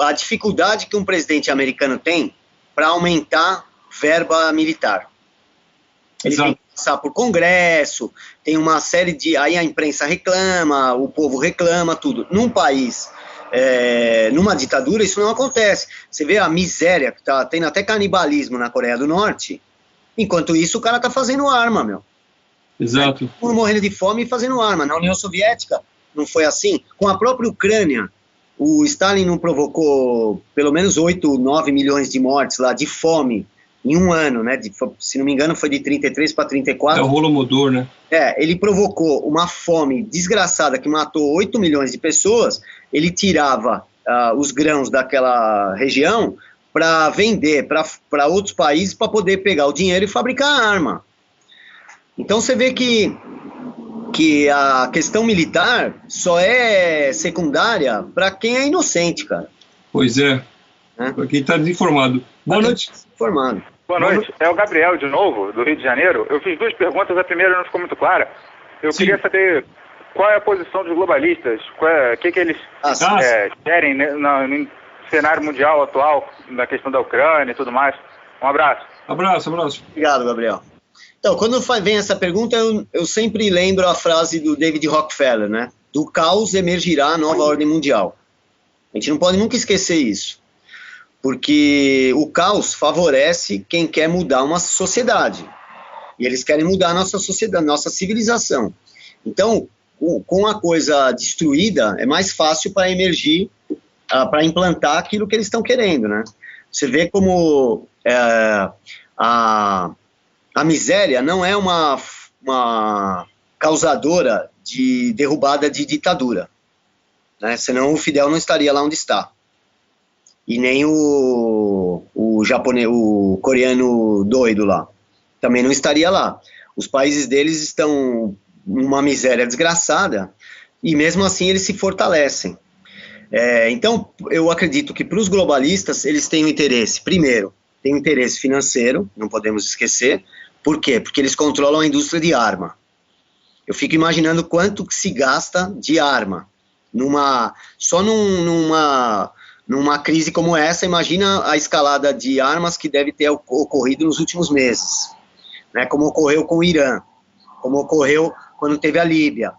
a dificuldade que um presidente americano tem para aumentar verba militar. Ele tem que passar por Congresso, tem uma série de... Aí a imprensa reclama, o povo reclama, tudo. Num país, numa ditadura, isso não acontece. Você vê a miséria, que tá tendo até canibalismo na Coreia do Norte, enquanto isso o cara tá fazendo arma, meu. Exato. Morrendo de fome e fazendo arma. Na União Soviética não foi assim. Com a própria Ucrânia, o Stalin não provocou pelo menos 8, 9 milhões de mortes lá de fome em um ano, né? Se não me engano, foi de 33 para 34. É o Holodomor, né? Ele provocou uma fome desgraçada que matou 8 milhões de pessoas. Ele tirava os grãos daquela região para vender para outros países para poder pegar o dinheiro e fabricar a arma. Então você vê que a questão militar só é secundária para quem é inocente, cara. Pois é. Para quem está desinformado. Boa noite. Informado. Boa noite. É o Gabriel de novo, do Rio de Janeiro. Eu fiz 2 perguntas, a primeira não ficou muito clara. Eu queria saber qual é a posição dos globalistas, o que eles querem, né, no cenário mundial atual, na questão da Ucrânia e tudo mais. Um abraço. Abraço. Obrigado, Gabriel. Então, quando vem essa pergunta, eu sempre lembro a frase do David Rockefeller, né? Do caos emergirá a nova ordem mundial. A gente não pode nunca esquecer isso. Porque o caos favorece quem quer mudar uma sociedade. E eles querem mudar a nossa sociedade, nossa civilização. Então, com a coisa destruída, é mais fácil para emergir, para implantar aquilo que eles estão querendo, né? Você vê como a miséria não é uma causadora de derrubada de ditadura, né? Senão o Fidel não estaria lá onde está. E nem o japonês, o coreano doido lá, também não estaria lá. Os países deles estão numa miséria desgraçada e mesmo assim eles se fortalecem. Então, eu acredito que para os globalistas eles têm um interesse, primeiro, tem um interesse financeiro, não podemos esquecer. Por quê? Porque eles controlam a indústria de arma. Eu fico imaginando quanto que se gasta de arma. Só numa crise como essa, imagina a escalada de armas que deve ter ocorrido nos últimos meses, né? Como ocorreu com o Irã, como ocorreu quando teve a Líbia.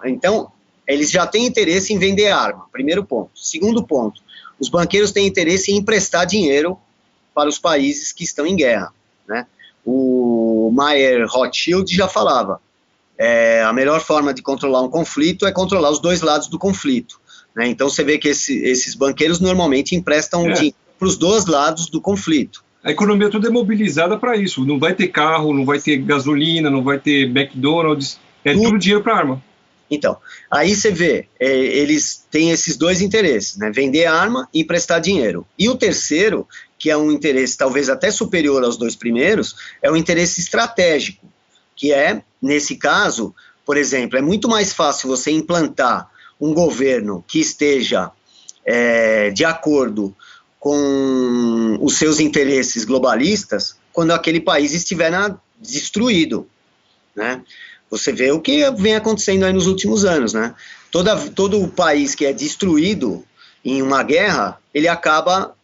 Então, eles já têm interesse em vender arma, primeiro ponto. Segundo ponto, os banqueiros têm interesse em emprestar dinheiro para os países que estão em guerra, né? O Mayer Rothschild já falava, a melhor forma de controlar um conflito é controlar os dois lados do conflito, né? Então você vê que esses banqueiros normalmente emprestam dinheiro para os dois lados do conflito. A economia toda é mobilizada para isso, não vai ter carro, não vai ter gasolina, não vai ter McDonald's, tudo dinheiro para arma. Então, aí você vê, eles têm esses dois interesses, né? Vender arma e emprestar dinheiro. E o terceiro, que é um interesse talvez até superior aos 2 primeiros, é o interesse estratégico, que é, nesse caso, por exemplo, é muito mais fácil você implantar um governo que esteja de acordo com os seus interesses globalistas quando aquele país estiver destruído, né? Você vê o que vem acontecendo aí nos últimos anos, né? Todo o país que é destruído em uma guerra, ele acaba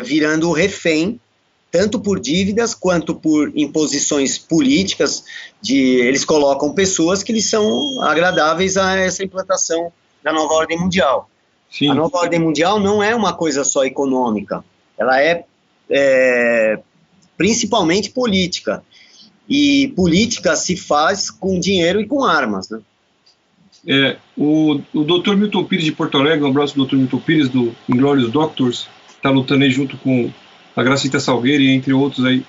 virando refém, tanto por dívidas quanto por imposições políticas. Eles colocam pessoas que eles são agradáveis a essa implantação da nova ordem mundial. Sim. A nova ordem mundial não é uma coisa só econômica, ela é principalmente política. E política se faz com dinheiro e com armas, né? O Dr. Milton Pires de Porto Alegre, um abraço do Dr. Milton Pires, do Inglorious Doctors, está lutando aí junto com a Gracita Salgueiro e entre outros aí,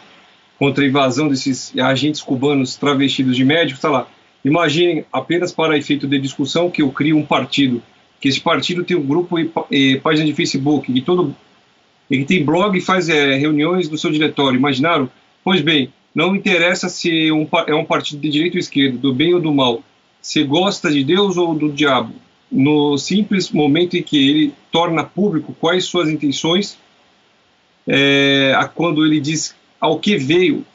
contra a invasão desses agentes cubanos travestidos de médicos, está lá. Imaginem, apenas para efeito de discussão, que eu crio um partido, que esse partido tem um grupo e página de Facebook, e que tem blog e faz reuniões no seu diretório, imaginaram? Pois bem, Não interessa se é um partido de direita ou esquerda, do bem ou do mal, se gosta de Deus ou do diabo. No simples momento em que ele torna público quais suas intenções, quando ele diz ao que veio,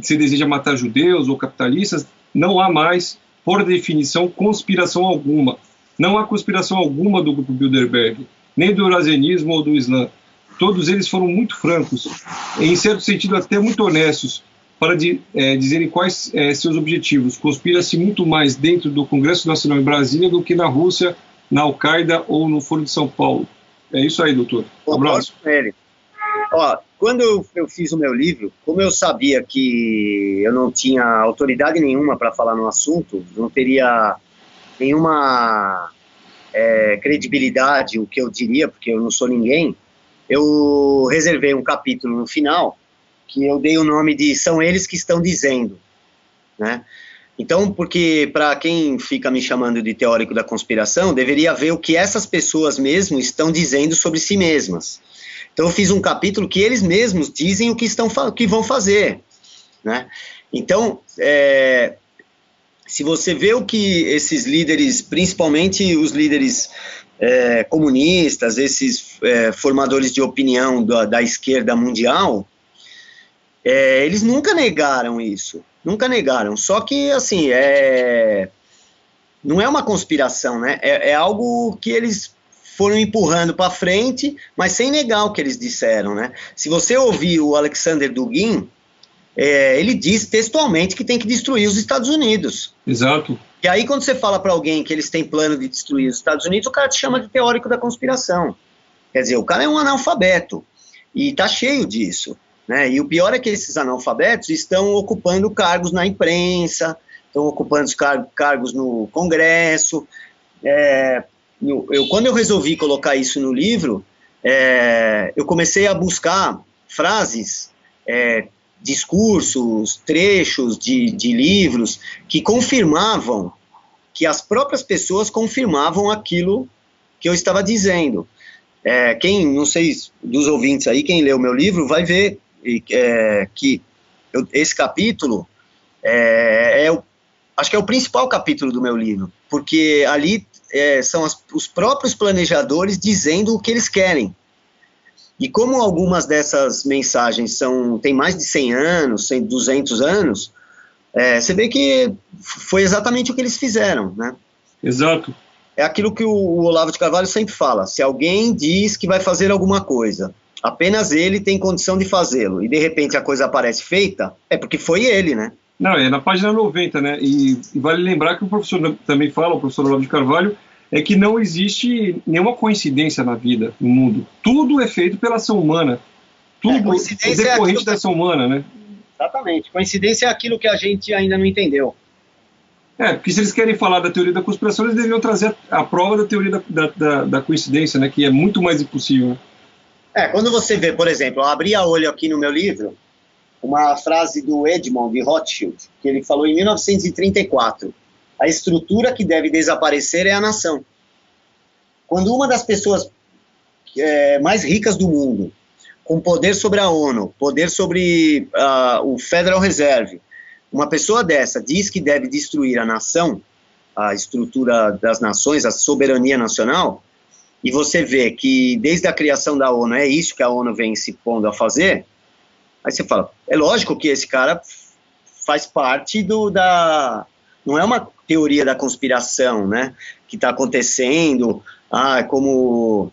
se deseja matar judeus ou capitalistas, não há mais, por definição, conspiração alguma. Não há conspiração alguma do grupo Bilderberg, nem do eurasianismo ou do Islã. Todos eles foram muito francos, em certo sentido até muito honestos, para dizerem quais seus objetivos. Conspira-se muito mais dentro do Congresso Nacional em Brasília do que na Rússia, na Al-Qaeda ou no Foro de São Paulo. É isso aí, doutor. Um abraço. Ó, quando eu fiz o meu livro, como eu sabia que eu não tinha autoridade nenhuma para falar no assunto, não teria nenhuma credibilidade o que eu diria, porque eu não sou ninguém, eu reservei um capítulo no final que eu dei o nome de São Eles que Estão Dizendo, né? Então, porque para quem fica me chamando de teórico da conspiração, deveria ver o que essas pessoas mesmo estão dizendo sobre si mesmas. Então, eu fiz um capítulo que eles mesmos dizem o que vão fazer, né? Então, se você vê o que esses líderes, principalmente os líderes comunistas, esses formadores de opinião da esquerda mundial, eles nunca negaram isso, nunca negaram. Só que, assim, não é uma conspiração, né? É algo que eles foram empurrando para frente, mas sem negar o que eles disseram, né? Se você ouvir o Alexander Dugin, ele diz textualmente que tem que destruir os Estados Unidos. Exato. E aí, quando você fala para alguém que eles têm plano de destruir os Estados Unidos, o cara te chama de teórico da conspiração. Quer dizer, o cara é um analfabeto, e tá cheio disso, né? E o pior é que esses analfabetos estão ocupando cargos na imprensa, estão ocupando os cargos no Congresso. Quando eu resolvi colocar isso no livro, eu comecei a buscar frases, discursos, trechos de livros que confirmavam, que as próprias pessoas confirmavam aquilo que eu estava dizendo. Não sei, dos ouvintes aí, quem leu o meu livro vai ver que esse capítulo acho que é o principal capítulo do meu livro, porque ali são os próprios planejadores dizendo o que eles querem. E como algumas dessas mensagens têm mais de 100 anos, 200 anos, você vê que foi exatamente o que eles fizeram, né? Exato. É aquilo que o Olavo de Carvalho sempre fala: se alguém diz que vai fazer alguma coisa, apenas ele tem condição de fazê-lo, e de repente a coisa aparece feita, é porque foi ele, né? Não, é na página 90, né? E vale lembrar que o professor também fala, o professor Olavo de Carvalho, é que não existe nenhuma coincidência na vida, no mundo. Tudo é feito pela ação humana. Tudo é decorrente da ação humana, né? Exatamente. Coincidência é aquilo que a gente ainda não entendeu. Porque se eles querem falar da teoria da conspiração, eles deveriam trazer a prova da teoria da coincidência, né? Que é muito mais impossível. Quando você vê, por exemplo, eu abri a olho aqui no meu livro, uma frase do Edmond de Rothschild, que ele falou em 1934. A estrutura que deve desaparecer é a nação. Quando uma das pessoas mais ricas do mundo, com poder sobre a ONU, poder sobre o Federal Reserve, uma pessoa dessa diz que deve destruir a nação, a estrutura das nações, a soberania nacional, e você vê que desde a criação da ONU é isso que a ONU vem se pondo a fazer, aí você fala, é lógico que esse cara faz parte não é uma teoria da conspiração, né, que está acontecendo, como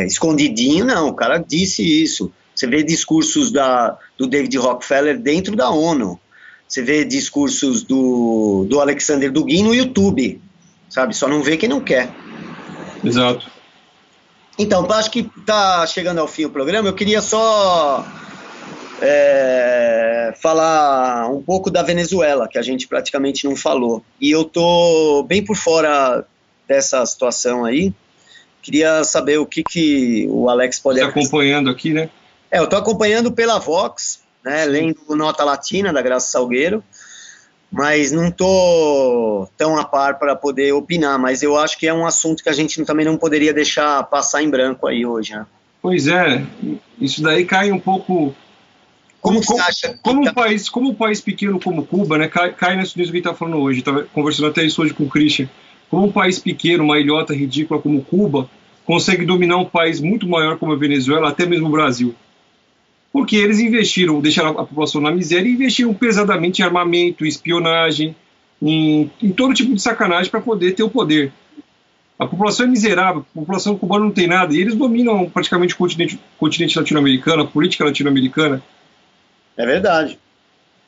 escondidinho, não, o cara disse isso. Você vê discursos do David Rockefeller dentro da ONU, você vê discursos do Alexander Dugin no YouTube, sabe, só não vê quem não quer. Exato. Então, acho que está chegando ao fim o programa, eu queria só falar um pouco da Venezuela, que a gente praticamente não falou. E eu tô bem por fora dessa situação aí. Queria saber o que o Alex pode... Você acompanhando aqui, né? Eu tô acompanhando pela Vox, né, lendo Nota Latina, da Graça Salgueiro, mas não tô tão a par para poder opinar, mas eu acho que é um assunto que a gente também não poderia deixar passar em branco aí hoje, né? Pois é, isso daí cai um pouco Como você acha? Como um país pequeno como Cuba, né, cai nisso que a gente está falando hoje, estava conversando até isso hoje com o Christian, como um país pequeno, uma ilhota ridícula como Cuba, consegue dominar um país muito maior como a Venezuela, até mesmo o Brasil. Porque eles investiram, deixaram a população na miséria e investiram pesadamente em armamento, em espionagem, em todo tipo de sacanagem para poder ter o poder. A população é miserável, a população cubana não tem nada, e eles dominam praticamente o continente latino-americano, a política latino-americana. É verdade.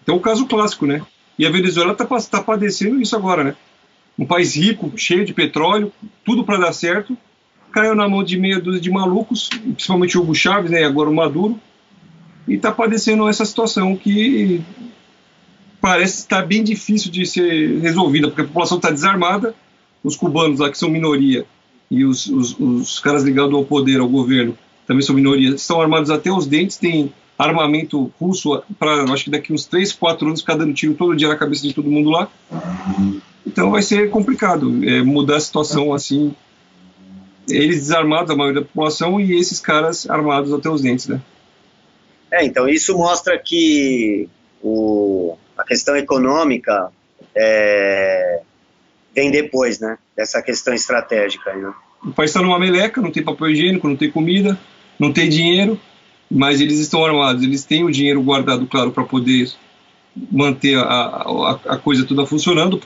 Então, é um caso clássico, né? E a Venezuela está padecendo isso agora, né? Um país rico, cheio de petróleo, tudo para dar certo, caiu na mão de meia dúzia de malucos, principalmente o Hugo Chávez, né, e agora o Maduro, e está padecendo essa situação que parece estar bem difícil de ser resolvida, porque a população está desarmada, os cubanos lá que são minoria, e os caras ligados ao poder, ao governo, também são minoria, estão armados até os dentes, tem armamento russo para, acho que daqui uns 3, 4 anos, ficar dando tiro todo dia na cabeça de todo mundo lá. Então vai ser complicado mudar a situação assim, eles desarmados, a maioria da população, e esses caras armados até os dentes, né? Então isso mostra que a questão econômica vem depois, né, dessa questão estratégica. Né? O país está numa meleca, não tem papel higiênico, não tem comida, não tem dinheiro, mas eles estão armados, eles têm o dinheiro guardado, claro, para poder manter a coisa toda funcionando,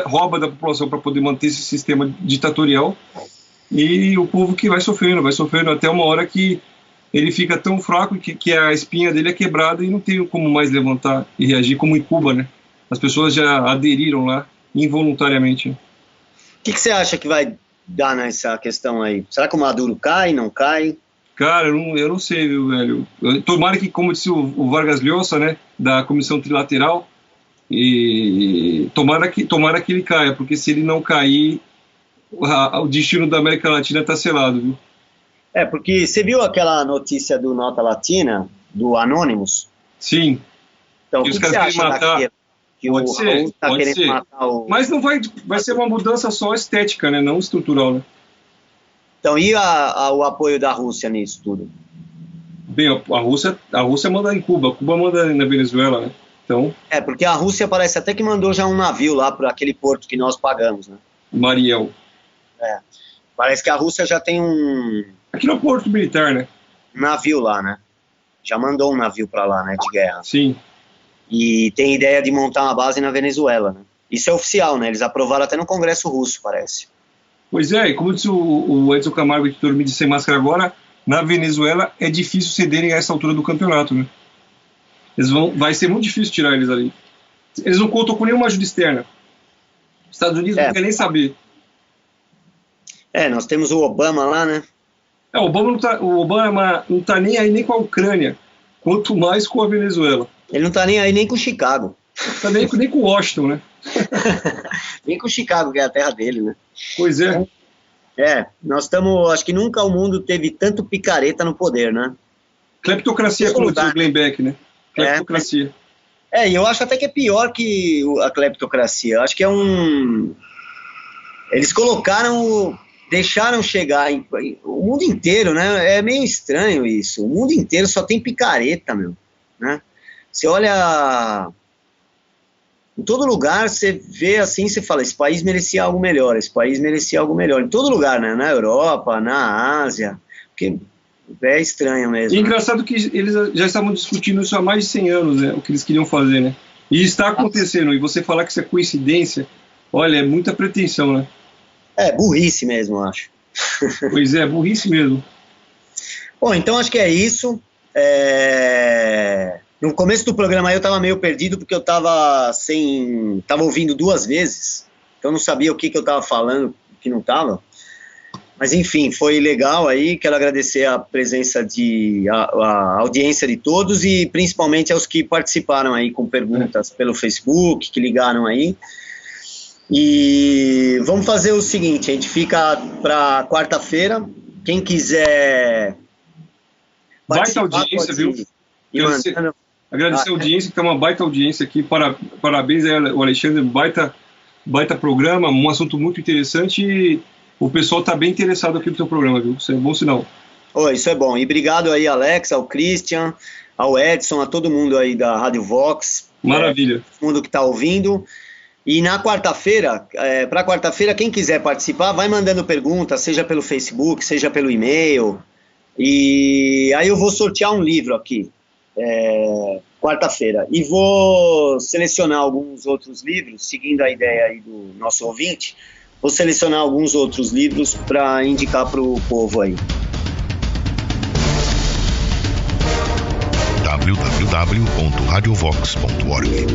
rouba da população para poder manter esse sistema ditatorial, e o povo que vai sofrendo até uma hora que ele fica tão fraco que a espinha dele é quebrada e não tem como mais levantar e reagir, como em Cuba, né? As pessoas já aderiram lá involuntariamente. O que você acha que vai dar nessa questão aí? Será que o Maduro cai, não cai? Cara, eu não sei, viu, velho? Tomara que, como disse o Vargas Llosa, né, da Comissão Trilateral, e tomara que ele caia, porque se ele não cair, o destino da América Latina está selado, viu? Porque você viu aquela notícia do Nota Latina, do Anonymous? Sim. Então, o que você acha daquilo? Que pode ser. Matar o... Mas não vai ser uma mudança só estética, né, não estrutural, né? Então, e o apoio da Rússia nisso tudo? Bem, a Rússia manda em Cuba manda na Venezuela, né? Então... porque a Rússia parece até que mandou já um navio lá para aquele porto que nós pagamos, né? Mariel. Parece que a Rússia já tem um... Aqui no porto militar, né? Navio lá, né? Já mandou um navio para lá, né, de guerra. Sim. E tem ideia de montar uma base na Venezuela, né? Isso é oficial, né? Eles aprovaram até no Congresso russo, parece. Pois é, e como disse o Edson Camargo, que dorme de sem máscara agora, na Venezuela é difícil cederem a essa altura do campeonato, né? Vai ser muito difícil tirar eles ali. Eles não contam com nenhuma ajuda externa. Os Estados Unidos não querem nem saber. Nós temos o Obama lá, né? O Obama não tá nem aí nem com a Ucrânia, quanto mais com a Venezuela. Ele não tá nem aí nem com Chicago. Tá nem com Washington, né? Nem com Chicago, que é a terra dele, né? Pois é. Nós estamos... Acho que nunca o mundo teve tanto picareta no poder, né? Cleptocracia, como diz o Glenn Beck, né? Cleptocracia. E eu acho até que é pior que a cleptocracia. Eu acho que é Eles deixaram chegar o mundo inteiro, né? É meio estranho isso. O mundo inteiro só tem picareta, meu, né? Você olha em todo lugar, você vê assim, você fala, esse país merecia algo melhor, esse país merecia algo melhor. Em todo lugar, né? Na Europa, na Ásia, porque é estranho mesmo. E engraçado que eles já estavam discutindo isso há mais de 100 anos, né? O que eles queriam fazer, né? E está acontecendo. E você falar que isso é coincidência, olha, é muita pretensão, né? Burrice mesmo, eu acho. Pois é, burrice mesmo. Bom, então acho que é isso. No começo do programa eu estava meio perdido porque eu estava ouvindo 2 vezes, então não sabia o que eu estava falando, o que não estava. Mas enfim, foi legal aí, quero agradecer a presença a audiência de todos e principalmente aos que participaram aí com perguntas pelo Facebook, que ligaram aí. E vamos fazer o seguinte, a gente fica para quarta-feira, quem quiser baita audiência, viu? Agradecer a audiência, que é uma baita audiência aqui, parabéns aí ao Alexandre, baita programa, um assunto muito interessante e o pessoal está bem interessado aqui no seu programa, viu? Isso é um bom sinal. Isso é bom, e obrigado aí, Alex, ao Christian, ao Edson, a todo mundo aí da Rádio Vox. Maravilha. Todo mundo que está ouvindo. E na quarta-feira, para quarta-feira, quem quiser participar, vai mandando perguntas, seja pelo Facebook, seja pelo e-mail. E aí eu vou sortear um livro aqui, quarta-feira. E vou selecionar alguns outros livros, seguindo a ideia aí do nosso ouvinte. Vou selecionar alguns outros livros para indicar para o povo aí. www.radiovox.org